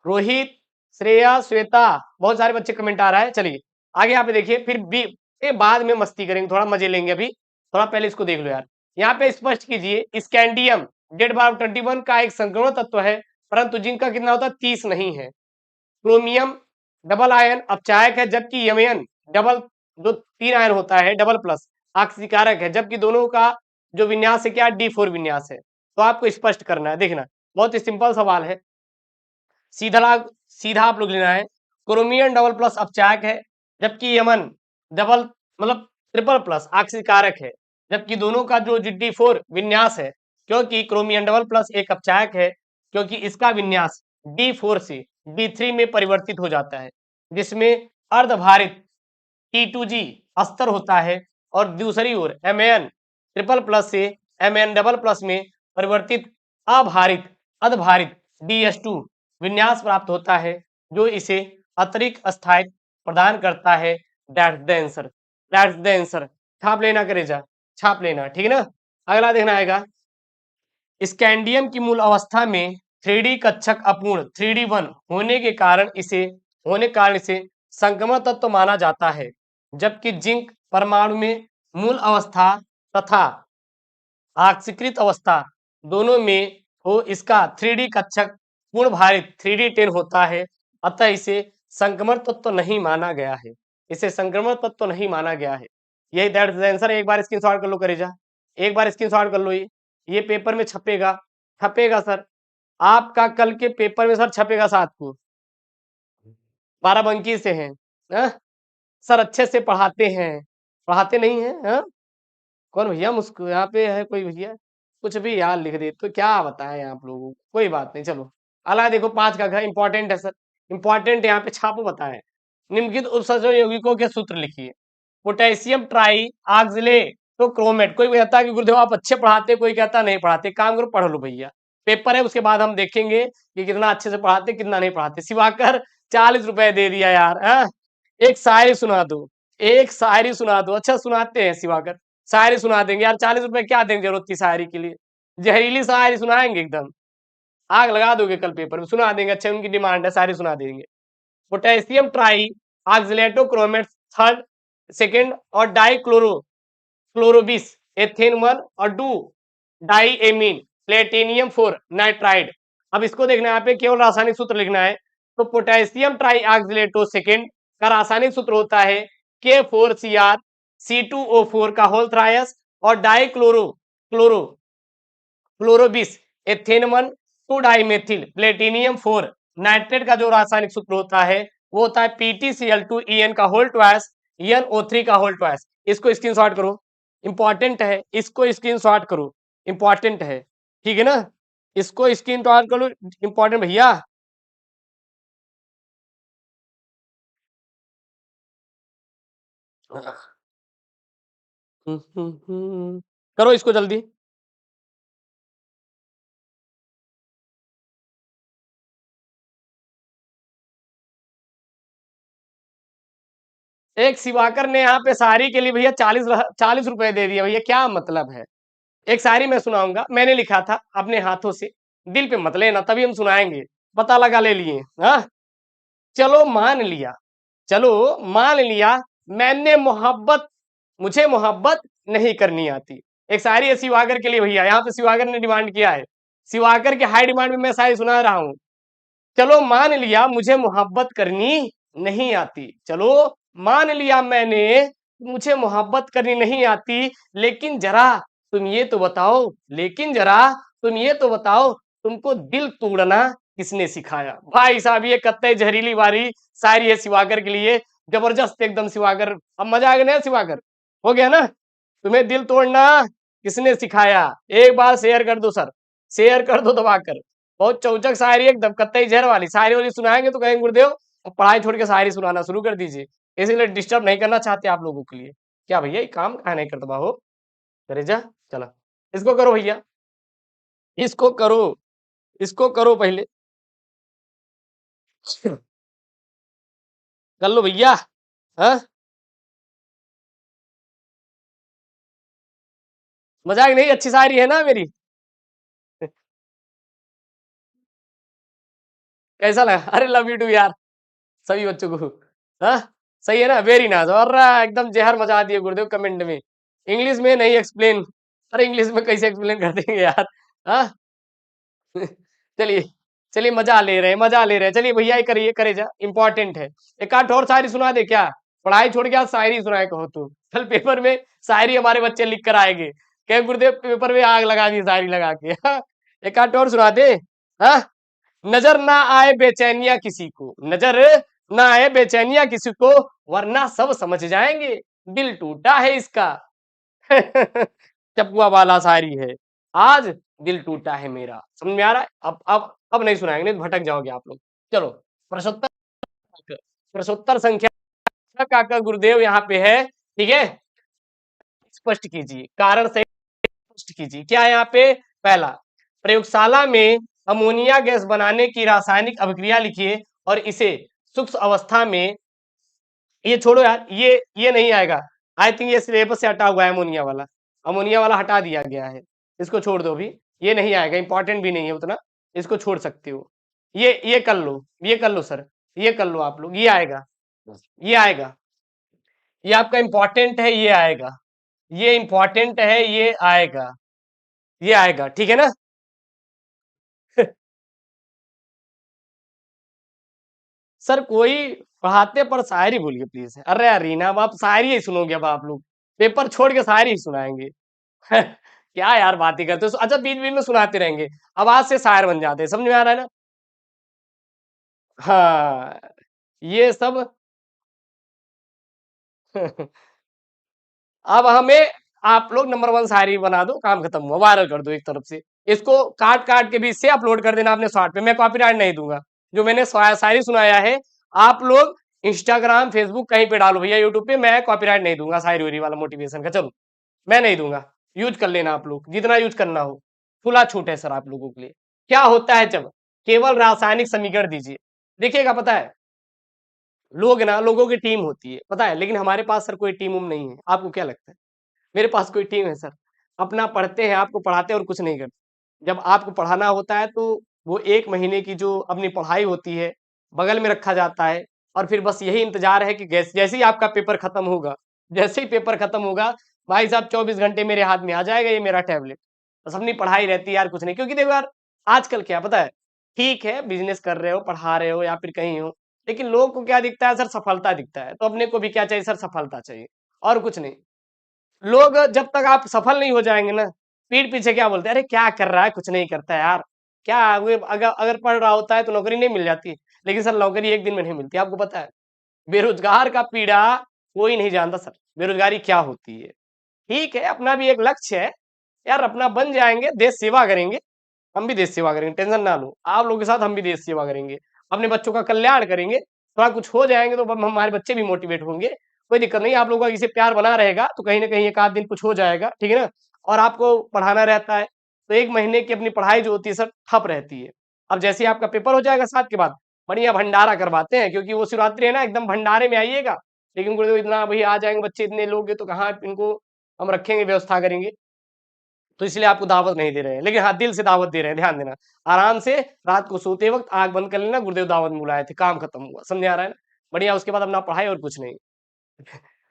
रोहित, श्रेया, श्वेता, बहुत सारे बच्चे कमेंट आ रहा है। चलिए आगे यहाँ पे देखिए, फिर भी ये बाद में मस्ती करेंगे, थोड़ा मजे लेंगे, अभी थोड़ा पहले इसको देख लो यार। यहाँ पे स्पष्ट कीजिए, स्कैंडियम जेड बार 21 का एक संक्रमण तत्व है, परंतु जिनका कितना होता है, 30 नहीं है। क्रोमियम डबल आयन अपचायक है, जबकि यमयन डबल, जो 3 आयन होता है डबल प्लस, आक्सीकारक है, जबकि दोनों का जो विन्यास है क्या, D4 विन्यास है। तो आपको स्पष्ट करना है, देखना बहुत ही सिंपल सवाल है, सीधा सीधा आप लोग लेना है। क्रोमियम डबल प्लस अपचायक है, जबकि यमन डबल मतलब ट्रिपल प्लस आक्सीकारक है, जबकि दोनों का जो D4 विन्यास है, क्योंकि क्रोमियम डबल प्लस एक अपचायक है, क्योंकि इसका विन्यास D4 से D3 में परिवर्तित हो जाता है, जिसमें अर्धभारित T2G अस्तर होता है, और दूसरी ओर MN ट्रिपल प्लस से MN डबल प्लस में परिवर्तित अभारित अधभारित DS2 विन्यास प्राप्त होता है, जो इसे अतिरिक्त स्थायित्व प्रदान करता है। That's the answer, that's the answer. छाप लेना करेजा, छाप लेना, ठीक है ना? अगला देखना आएगा, स्कैंडियम की मूल अवस्था में 3D कक्षक अपूर्ण 3D1 होने कारण इसे संक्रमण तत्व माना जाता है, जबकि जिंक परमाणु में मूल अवस्था तथा ऑक्सीकृत अवस्था दोनों में हो, इसका 3D कक्षक पूर्ण भारित 3D10 होता है, अतः इसे संक्रमण तत्व नहीं माना गया है, इसे संक्रमण तत्व नहीं माना गया है। यही दैट्स द आंसर। एक बार स्क्रीनशॉट कर लो करेजा, एक बार स्क्रीनशॉट कर लो, ये पेपर में छपेगा, छपेगा सर, आपका कल के पेपर में सर छपेगा, साथ को बाराबंकी से हैं, हाँ? सर अच्छे से पढ़ाते हैं, पढ़ाते नहीं हैं, हाँ? कौन भैया मुस्कुरा, यहाँ पे है कोई भैया, कुछ भी यार लिख दे तो क्या बताएं आप लोगों को, कोई बात नहीं। चलो अगला देखो, 5 का घर इंपॉर्टेंट है सर, इंपॉर्टेंट यहाँ पे छापो, बताएं निम्नलिखित उपसर्जन यौगिकों के सूत्र लिखिए। पोटेशियम ट्राई ऑक्सले तो क्रोमेट, कोई कहता है कि गुरुदेव आप अच्छे पढ़ाते, कोई कहता नहीं पढ़ाते, काम करो पढ़ लो भैया, पेपर है उसके बाद हम देखेंगे कि कितना अच्छे से पढ़ाते कितना नहीं पढ़ाते। सिवाकर 40 रुपए दे दिया यार, हाँ? एक शायरी सुना दो, एक शायरी सुना दो, अच्छा सुनाते हैं सिवाकर, शायरी सुना देंगे यार, 40 रुपए क्या देंगे जरूरत की शायरी के लिए, जहरीली शायरी सुनाएंगे एकदम, आग लगा दोगे कल पेपर में, सुना देंगे, अच्छे उनकी डिमांड है, सारी सुना देंगे। Potassium tri oxalatochromate third second और डाई क्लोरोबिस एथेन 1 और two di amine platinum 4 nitride. अब इसको देखना है, यहाँ पे केवल रासायनिक सूत्र लिखना है। तो पोटेशियम ट्राई ऑक्सलेटो सेकेंड का रासायनिक सूत्र होता है K4Cr C2O4 का होल थ्रायस और di chlorobis ethane 1 two dimethyl platinum 4 nitrate का जो रासायनिक सूत्र होता है वो होता है PtCl2En का होल ट्वाइस NO3 का होल ट्वाइस। इसको स्क्रीनशॉट करो, इंपॉर्टेंट है, इसको स्क्रीनशॉट करो, इंपॉर्टेंट है, ठीक है ना, इसको स्क्रीनशॉट करो, इंपॉर्टेंट भैया। करो इसको जल्दी। एक शिवाकर ने यहाँ पे शायरी के लिए भैया 40 रुपए दे दिया भैया, क्या मतलब है। एक शायरी मैं सुनाऊंगा, मैंने लिखा था अपने हाथों से, दिल पे मत लेना, तभी हम सुनाएंगे, पता लगा ले लिए। हाँ, चलो मान लिया, चलो मान लिया मैंने मोहब्बत, मुझे मोहब्बत नहीं करनी आती। एक शायरी है शिवाकर के लिए भैया, यहाँ पे शिवाकर ने डिमांड किया है, शिवाकर के हाई डिमांड में मैं शायरी सुना रहा हूँ। चलो मान लिया मुझे मोहब्बत करनी नहीं आती, चलो मान लिया मैंने मुझे मोहब्बत करनी नहीं आती, लेकिन जरा तुम ये तो बताओ, लेकिन जरा तुम ये तो बताओ तुमको दिल तोड़ना किसने सिखाया। भाई साहब ये कत्ते जहरीली वारी शायरी है शिवाकर के लिए, जबरदस्त एकदम शिवाकर। अब मजा आ गया ना शिवाकर, हो गया ना, तुम्हें दिल तोड़ना किसने सिखाया, एक बार शेयर कर दो सर, शेयर कर दो दबाकर। बहुत चौचक शायरी, एकदम कत्तई जहर वाली शायरी वाली सुनाएंगे तो कहेंगे गुरुदेव अब पढ़ाई छोड़ के शायरी सुनाना शुरू कर दीजिए, इसीलिए डिस्टर्ब नहीं करना चाहते आप लोगों के लिए। क्या भैया ये काम कहा नहीं करता बाहो, करे जा, चला इसको करो भैया, इसको करो, इसको करो पहले, कर लो भैया। हाँ, मजाक नहीं, अच्छी शायरी है ना मेरी। कैसा लगा, अरे लव यू टू यार सभी बच्चों को। हाँ, सही है ना, वेरी नाइस, और एकदम जहर मचा दिए गुरुदेव कमेंट में। इंग्लिश में नहीं एक्सप्लेन, अरे इंग्लिश में कैसे एक्सप्लेन कर देंगे यार। हाँ, चलिए, चलिए मजा ले रहे हैं, मजा ले रहे हैं, चलिए भैया ये करिए, करे जा, इंपॉर्टेंट है। एक आध और शायरी सुना दे क्या, पढ़ाई छोड़ के आज शायरी सुनाए कहो तो, कल पेपर में शायरी हमारे बच्चे लिख कर आएंगे, कहे गुरुदेव पेपर में आग लगा दी शायरी लगा के। हाँ, एक आध और सुना दे। हाँ, नजर ना आए बेचैनिया किसी को, नजर ना आए बेचैनिया किसी को, वरना सब समझ जाएंगे दिल टूटा है इसका। चपुआ वाला शायरी है, आज दिल टूटा है मेरा, समझ में आ रहा है। अब नहीं सुनाएंगे, नहीं तो भटक जाओगे आप लोग। चलो प्रश्नोत्तर, प्रश्नोत्तर संख्या का गुरुदेव यहाँ पे है, ठीक है, स्पष्ट कीजिए, कारण से स्पष्ट कीजिए क्या है यहाँ पे। पहला, प्रयोगशाला में अमोनिया गैस बनाने की रासायनिक अभिक्रिया लिखिए और इसे सूक्ष्म अवस्था में, ये छोड़ो यार, ये नहीं आएगा, आई थिंक ये सिलेबस से हटा हुआ है, अमोनिया वाला हटा दिया गया है, इसको छोड़ दो भी, ये नहीं आएगा, इंपॉर्टेंट भी नहीं है उतना, इसको छोड़ सकते हो। ये कर लो, ये कर लो सर, ये कर लो आप लोग, ये आएगा, ये आएगा, ये आपका इंपॉर्टेंट है, ये आएगा, ये इंपॉर्टेंट है, ये आएगा, ये आएगा, ठीक है ना। सर कोई पढ़ाते पर शायरी बोलिए प्लीज, अरे यार रीना अब आप शायरी ही सुनोगे, अब आप लोग पेपर छोड़ के शायरी ही सुनाएंगे। क्या यार बात ही करते हो, अच्छा बीच बीच में सुनाते रहेंगे, अब आज से शायर बन जाते हैं, समझ में आ रहा है ना। हाँ, ये सब। अब हमें आप लोग नंबर 1 शायरी बना दो, काम खत्म हुआ, वायरल कर दो एक तरफ से, इसको काट काट के बीच से अपलोड कर देना अपने शॉर्ट पे, मैं कॉपीराइट नहीं दूंगा, जो मैंने शायरी सुनाया है आप लोग इंस्टाग्राम फेसबुक कहीं पे डालो भैया, यूट्यूब पे, मैं कॉपीराइट नहीं दूंगा शायरी वायरी वाला मोटिवेशन का, चलो मैं नहीं दूंगा, यूज कर लेना आप लोग जितना यूज करना हो, खुला छूट है सर आप लोगों के लिए। क्या होता है जब केवल रासायनिक समीकरण दीजिए, देखिएगा, पता है लोग ना, लोगों की टीम होती है पता है, लेकिन हमारे पास सर कोई टीम उम नहीं है, आपको क्या लगता है, मेरे पास कोई टीम है सर, अपना पढ़ते हैं, आपको पढ़ाते हैं और कुछ नहीं करते। जब आपको पढ़ाना होता है तो वो 1 महीने की जो अपनी पढ़ाई होती है, बगल में रखा जाता है और फिर बस यही इंतज़ार है कि जैसे ही आपका पेपर खत्म होगा, जैसे ही पेपर खत्म होगा, भाई साहब 24 घंटे मेरे हाथ में आ जाएगा ये मेरा टैबलेट। बस अपनी पढ़ाई रहती है यार, कुछ नहीं। क्योंकि देखो यार, आजकल क्या पता है, ठीक है बिज़नेस कर रहे हो, पढ़ा रहे हो या फिर कहीं हो, लेकिन लोगों को क्या दिखता है सर, सफलता दिखता है। तो अपने को भी क्या चाहिए सर, सफलता चाहिए और कुछ नहीं। लोग जब तक आप सफल नहीं हो जाएँगे ना, पीठ पीछे क्या बोलते हैं, "अरे क्या कर रहा है? कुछ नहीं करता है यार। क्या वो अगर अगर पढ़ रहा होता है तो नौकरी नहीं मिल जाती।" लेकिन सर नौकरी एक दिन में नहीं मिलती, आपको पता है। बेरोज़गार का पीड़ा कोई नहीं जानता सर, बेरोज़गारी क्या होती है। ठीक है, अपना भी एक लक्ष्य है, यार अपना बन जाएँगे, देश सेवा करेंगे, हम भी देश सेवा करेंगे, टेंशन ना लो। आप लोगों के साथ हम भी देश सेवा करेंगे, अपने बच्चों का कल्याण करेंगे, थोड़ा कुछ हो जाएँगे तो हम हमारे बच्चे भी मोटिवेट होंगे, कोई दिक्कत नहीं। आप लोगों का इससे प्यार बना रहेगा, तो कहीं न कहीं एक आध दिन कुछ हो जाएगा, ठीक है ना? और आपको पढ़ाना रहता है, तो 1 महीने की अपनी पढ़ाई जो होती है सर, ठप रहती है। अब जैसे ही आपका पेपर हो जाएगा 7 के बाद, बढ़िया भंडारा करवाते हैं, क्योंकि वो शिवरात्रि है ना, एकदम भंडारे में आइएगा। लेकिन गुरुदेव इतना भई आ जाएँगे बच्चे, इतने लोग हैं तो कहाँ इनको हम रखेंगे, व्यवस्था करेंगे। तो इसलिए आपको दावत नहीं दे रहे हैं। लेकिन हाँ, दिल से दावत दे रहे हैं, ध्यान देना। आराम से रात को सोते वक़्त आँख बंद कर लेना, गुरुदेव दावत में बुलाए थे, काम खत्म हुआ। समझ में आ रहा है ना? बढ़िया, उसके बाद अपना पढ़ाई और कुछ नहीं।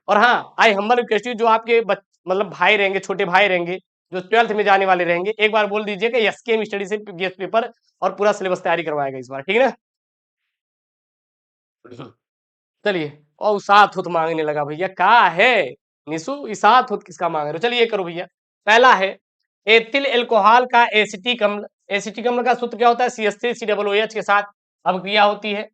और हाँ, आई हम्बल रिक्वेस्ट यू, जो आपके मतलब भाई रहेंगे, छोटे भाई रहेंगे, जो 12th में जाने वाले रहेंगे, एक बार बोल दीजिए कि एसकेएम स्टडी से गेस्ट पेपर और पूरा सिलेबस तैयारी करवाएगा इस बार, ठीक है ना? चलिए, और इसात-हुत माँगने लगा भैया, का है? निशु इसात-हुत किसका माँग रहे हो? चलिए ये करो भैया। पहला है एथिल अल्कोहल का एसिटिक अम्ल। एसिटिक अम्ल का सूत्र क्या होता है? CH3COOH के साथ अभिक्रिया होती है।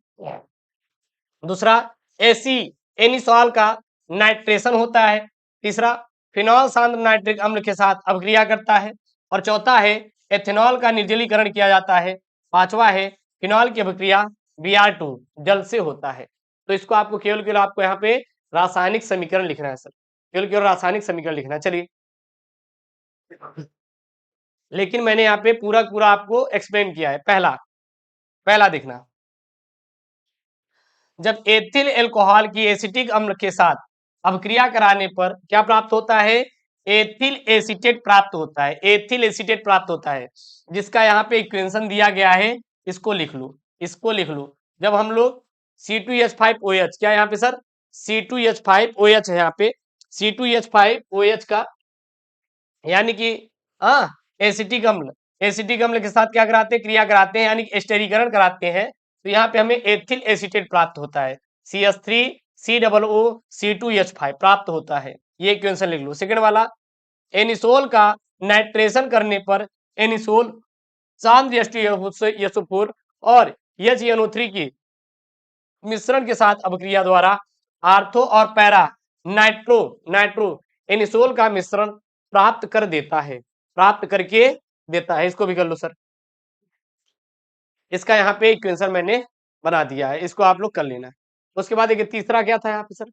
दूसरा, एसी एनिसॉल का नाइट्रेशन होता है। तीसरा, फिनॉल सांद्र नाइट्रिक अम्ल के साथ अभिक्रिया करता है। और चौथा है एथेनॉल का निर्जलीकरण किया जाता है। पांचवा है फिनॉल की अभिक्रिया Br2 जल से होता है। तो इसको आपको केवल आपको यहाँ पे रासायनिक समीकरण लिखना है सर, केवल रासायनिक समीकरण लिखना है। चलिए, लेकिन मैंने यहाँ पे पूरा पूरा आपको एक्सप्लेन किया है। पहला पहला देखना, जब एथिल अल्कोहल की एसिटिक अम्ल के साथ अभिक्रिया कराने पर क्या प्राप्त होता है? एथिल एसीटेट प्राप्त होता है। एथिल एसीटेट प्राप्त होता है, जिसका यहाँ पे इक्वेशन दिया गया है। इसको लिख लो, इसको लिख लो। जब हम लोग C2H5OH, क्या यहाँ पे सर? C2H5OH है यहाँ पे। C2H5OH का यानी कि हाँ, एसिटिक अम्ल, एसिटिक अम्ल के साथ क्या कराते हैं? क्रिया कराते हैं, यानी कि स्टेरीकरण कराते हैं। तो यहाँ पे हमें एथिल एसीटेट प्राप्त होता है, CH3COOC2H5 प्राप्त होता है। ये क्वेश्चन लिख लो। सेकंड वाला, एनिसोल का नाइट्रेशन करने पर एनिसोल सांद्र H2SO4 और HNO3 की मिश्रण के साथ अभिक्रिया द्वारा आर्थो और पैरा नाइट्रो नाइट्रो एनिसोल का मिश्रण प्राप्त कर देता है, प्राप्त करके देता है। इसको भी कर लो सर। इसका यहाँ पे इक्वेशन मैंने बना दिया है, इसको आप लोग कर लेना। उसके बाद एक तीसरा क्या था यहाँ पे सर?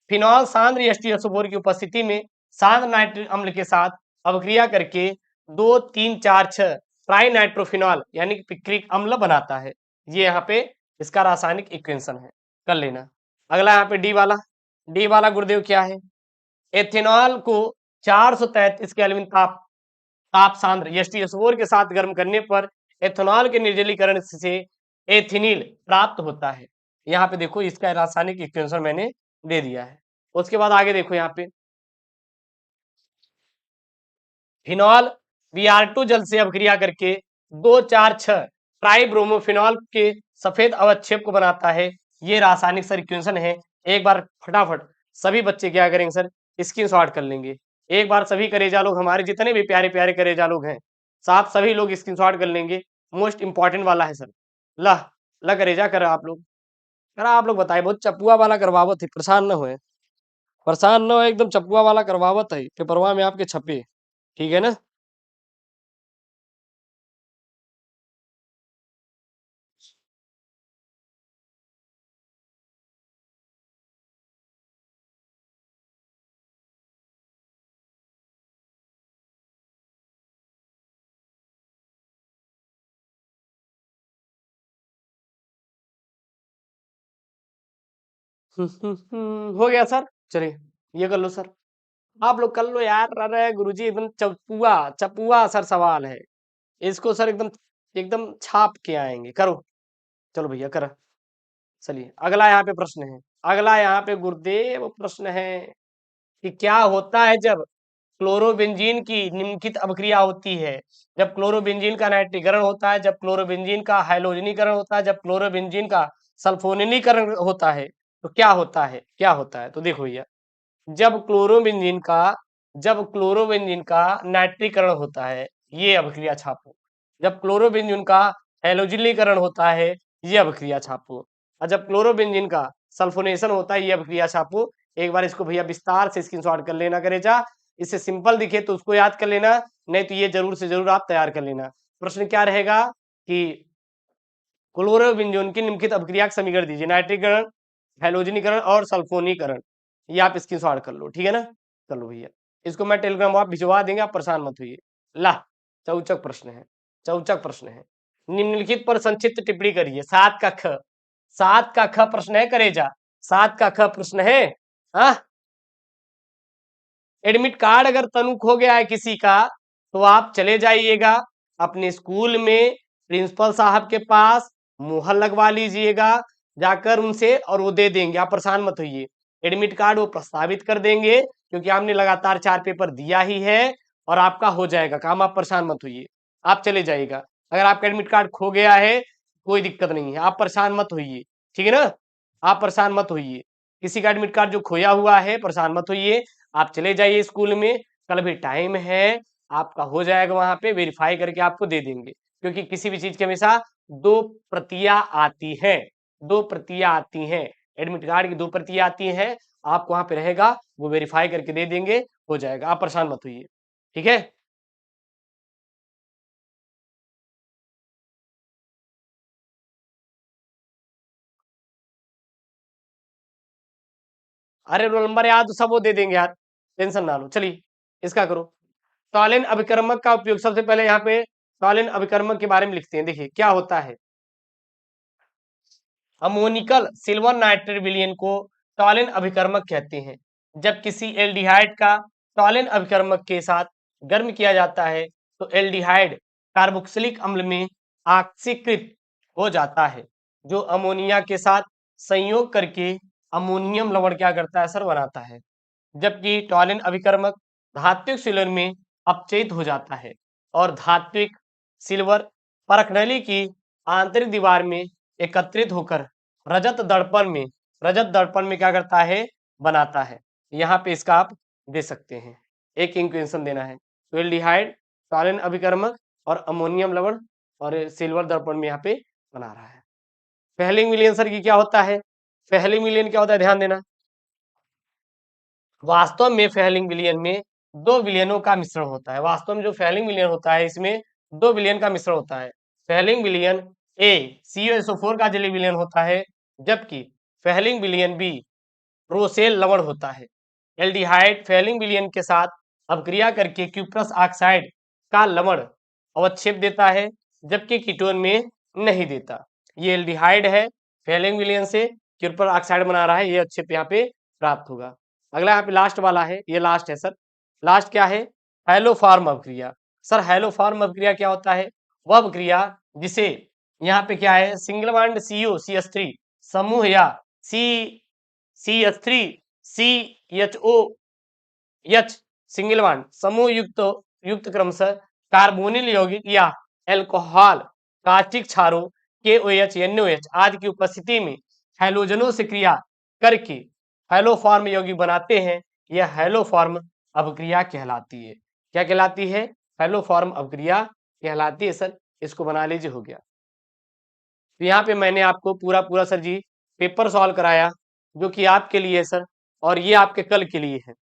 फिनॉल सांद्र H2SO4 की उपस्थिति में सांद्र नाइट्रिक अम्ल के साथ अभिक्रिया करके 2, 3, 4, 6 ट्राई नाइट्रोफिनॉल यानी कि पिक्रिक अम्ल बनाता है। ये यहाँ पे इसका रासायनिक इक्वेशन है, कर लेना। अगला यहाँ पे डी वाला गुरुदेव क्या है? एथेनॉल को 433 केल्विन ताप सांद्र H2SO4 के साथ गर्म करने पर एथेनॉल के निर्जलीकरण से एथिनील प्राप्त होता है। यहाँ पे देखो, इसका रासायनिक इक्वेशन मैंने दे दिया है। उसके बाद आगे देखो, यहाँ पे फिनॉल Br2 जल से अभिक्रिया करके 2, 4, 6 ट्राइब्रोमोफिनॉल के सफेद अवक्षेप को बनाता है। ये रासायनिक सर इक्वेशन है। एक बार फटाफट सभी बच्चे क्या करेंगे सर, स्क्रीनशॉट कर लेंगे। एक बार सभी करेजा लोग, हमारे जितने भी प्यारे प्यारे करेजा लोग हैं, साथ सभी लोग स्क्रीनशॉट कर लेंगे। मोस्ट इंपॉर्टेंट वाला है सर। ला ला करेजा कर आप लोग, करा आप लोग बताए, बहुत चपुआ वाला करवावत है, परेशान न होए, परेशान न हो, एकदम चपुआ वाला करवावत है पेपरवा में आपके छपे, ठीक है ना? हो गया सर। चलिए, ये कर लो सर। आप लोग कर लो यार। अरे गुरुजी एकदम चपुआ चपुआ सर सवाल है, इसको सर एकदम एकदम छाप के आएंगे। करो, चलो भैया करो। चलिए अगला यहाँ पे प्रश्न है, अगला यहाँ पे गुरुदेव प्रश्न है कि क्या होता है जब क्लोरोबेंजीन की निम्नलिखित अभिक्रिया होती है। जब क्लोरोबेंजीन का नाइट्रीकरण होता है, जब क्लोरोबेंजीन का हाइड्रोजनीकरण होता है, जब क्लोरोबेंजीन का सल्फोनीकरण होता है, तो क्या होता है, क्या होता है? तो देखो भैया, जब क्लोरोबेंजीन का जब क्लोरोबेंजीन का नाइट्रीकरण होता है, ये अभिक्रिया छापो। जब क्लोरोबेंजीन का हैलोजनीकरण होता है, ये अभिक्रिया छापो। और जब क्लोरोबेंजीन का सल्फोनेशन होता है, ये अभिक्रिया छापो। एक बार इसको भैया विस्तार से स्क्रीनशॉट कर लेना करेजा। इससे सिंपल दिखे तो उसको याद कर लेना, नहीं तो ये जरूर से जरूर आप तैयार कर लेना। प्रश्न क्या रहेगा कि क्लोरोबेंजीन की निम्नलिखित अभिक्रिया का समीकरण दीजिए, नाइट्रीकरण, हैलोजनीकरण और सल्फोनीकरण। ये आप स्क्रीनशॉट कर लो, ठीक है ना? कर लो भैया, इसको मैं टेलीग्राम आप भिजवा देंगे, आप परेशान मत होइए। ला, चौचक प्रश्न है, चौचक प्रश्न है। निम्नलिखित पर संक्षिप्त टिप्पणी करिए। 7 का ख, 7 का ख प्रश्न है करेजा, 7 का ख प्रश्न है। हाँ, एडमिट कार्ड अगर तनु खो गया है किसी का, तो आप चले जाइएगा अपने स्कूल में प्रिंसिपल साहब के पास, मुहर लगवा लीजिएगा जाकर उनसे, और वो दे देंगे। आप परेशान मत होइए, एडमिट कार्ड वो प्रस्तावित कर देंगे, क्योंकि आपने लगातार 4 पेपर दिया ही है और आपका हो जाएगा काम। आप परेशान मत होइए, आप चले जाइएगा। अगर आपका एडमिट कार्ड खो गया है, कोई दिक्कत नहीं है, आप परेशान मत होइए, ठीक है ना? आप परेशान मत होइए, किसी का एडमिट कार्ड जो खोया हुआ है, परेशान मत होइए, आप चले जाइए स्कूल में, कल भी टाइम है, आपका हो जाएगा, वहां पे वेरीफाई करके आपको दे देंगे। क्योंकि किसी भी चीज की हमेशा 2 प्रतियां आती हैं, 2 प्रतियां आती हैं, एडमिट कार्ड की 2 प्रतियां आती हैं, आपको वहां पे रहेगा, वो वेरीफाई करके दे देंगे, हो जाएगा, आप परेशान मत होइए, ठीक है? अरे रोल नंबर याद तो सब वो दे देंगे यार, टेंशन ना लो। चलिए इसका करो। टॉलिन अभिकर्मक का उपयोग, सबसे पहले यहाँ पे टॉलिन अभिकर्मक के बारे में लिखते हैं। देखिए क्या होता है, अमोनिकल सिल्वर नाइट्रेट विलयन को टॉलिन अभिकर्मक कहते हैं। जब किसी एल्डिहाइड का टॉलिन अभिकर्मक के साथ गर्म किया जाता है, तो एल्डिहाइड कार्बोक्सिलिक अम्ल में ऑक्सीकृत हो जाता है, जो अमोनिया के साथ संयोग करके अमोनियम लवण क्या करता है सर, बनाता है। जबकि टॉलिन अभिकर्मक धात्विक सिल्वर में अपचयित हो जाता है और धात्विक सिल्वर परखनली की आंतरिक दीवार में एकत्रित होकर रजत दर्पण में क्या करता है, बनाता है। यहाँ पे इसका आप दे सकते हैं, एक इक्वेशन देना है। तो एल्डिहाइड, टॉलिन अभिकर्मक और अमोनियम लवण और सिल्वर दर्पण में यहाँ पे बना रहा है। फेहलिंग विलयन सर की क्या होता है, फेहलिंग विलयन क्या होता है, ध्यान देना। वास्तव में फेहलिंग विलयन में 2 विलयनों का मिश्रण होता है। वास्तव में जो फेहलिंग विलयन होता है, इसमें 2 विलयन का मिश्रण होता है। फेहलिंग विलयन ए CuSO4 का जलीय विलयन होता है, जबकि फेहलिंग विलयन बी रोसेल लवण होता है। एल्डिहाइड फेहलिंग विलयन के साथ अपक्रिया करके क्यूप्रस ऑक्साइड का लवण अवक्षेप देता है, जबकि कीटोन में नहीं देता। ये एल्डिहाइड है, फेहलिंग विलयन से क्यूप्रस ऑक्साइड बना रहा है, ये अवक्षेप यहाँ पे प्राप्त होगा। अगला यहाँ पे लास्ट वाला है, ये लास्ट है सर। लास्ट क्या है, हैलोफॉर्म अभिक्रिया। सर हैलोफॉर्म अभिक्रिया क्या होता है, वह अभिक्रिया जिसे यहाँ पे क्या है, सिंगल बॉन्ड CO CH3 समूह या CH3CHO H सिंगल बॉन्ड समूह युक्त क्रमशः कार्बोनिल यौगिक या एल्कोहल, कास्टिक क्षारों KOH NOH आदि की उपस्थिति में हैलोजनों से क्रिया करके हैलोफॉर्म यौगिक बनाते हैं। यह हैलोफॉर्म अभिक्रिया कहलाती है। क्या कहलाती है, हैलोफॉर्म अभिक्रिया कहलाती है सर। इसको बना लीजिए, हो गया। तो यहाँ पे मैंने आपको पूरा पूरा सर जी पेपर सॉल्व कराया, जो कि आपके लिए है सर, और ये आपके कल के लिए है,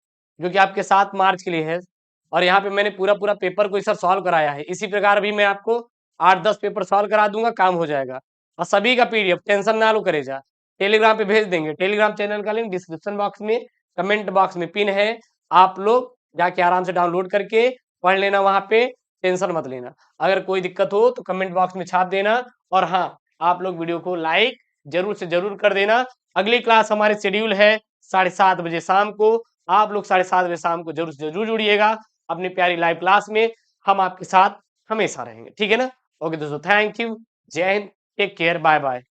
जो कि आपके 7 मार्च के लिए है। और यहाँ पे मैंने पूरा पूरा पेपर को सर सॉल्व कराया है। इसी प्रकार भी मैं आपको 8-10 पेपर सॉल्व करा दूंगा, काम हो जाएगा। और सभी का PDF टेंशन ना लो करेजा, टेलीग्राम पे भेज देंगे। टेलीग्राम चैनल का लिंक डिस्क्रिप्शन बॉक्स में, कमेंट बॉक्स में पिन है, आप लोग जाके आराम से डाउनलोड करके पढ़ लेना, वहां पे टेंशन मत लेना। अगर कोई दिक्कत हो तो कमेंट बॉक्स में छाप देना। और हाँ, आप लोग वीडियो को लाइक जरूर से जरूर कर देना। अगली क्लास हमारी शेड्यूल है 7:30 बजे शाम को। आप लोग 7:30 बजे शाम को जरूर से जरूर जुड़िएगा अपनी प्यारी लाइव क्लास में। हम आपके साथ हमेशा रहेंगे, ठीक है ना? ओके दोस्तों, thank you. Jai Hind, take care, bye bye.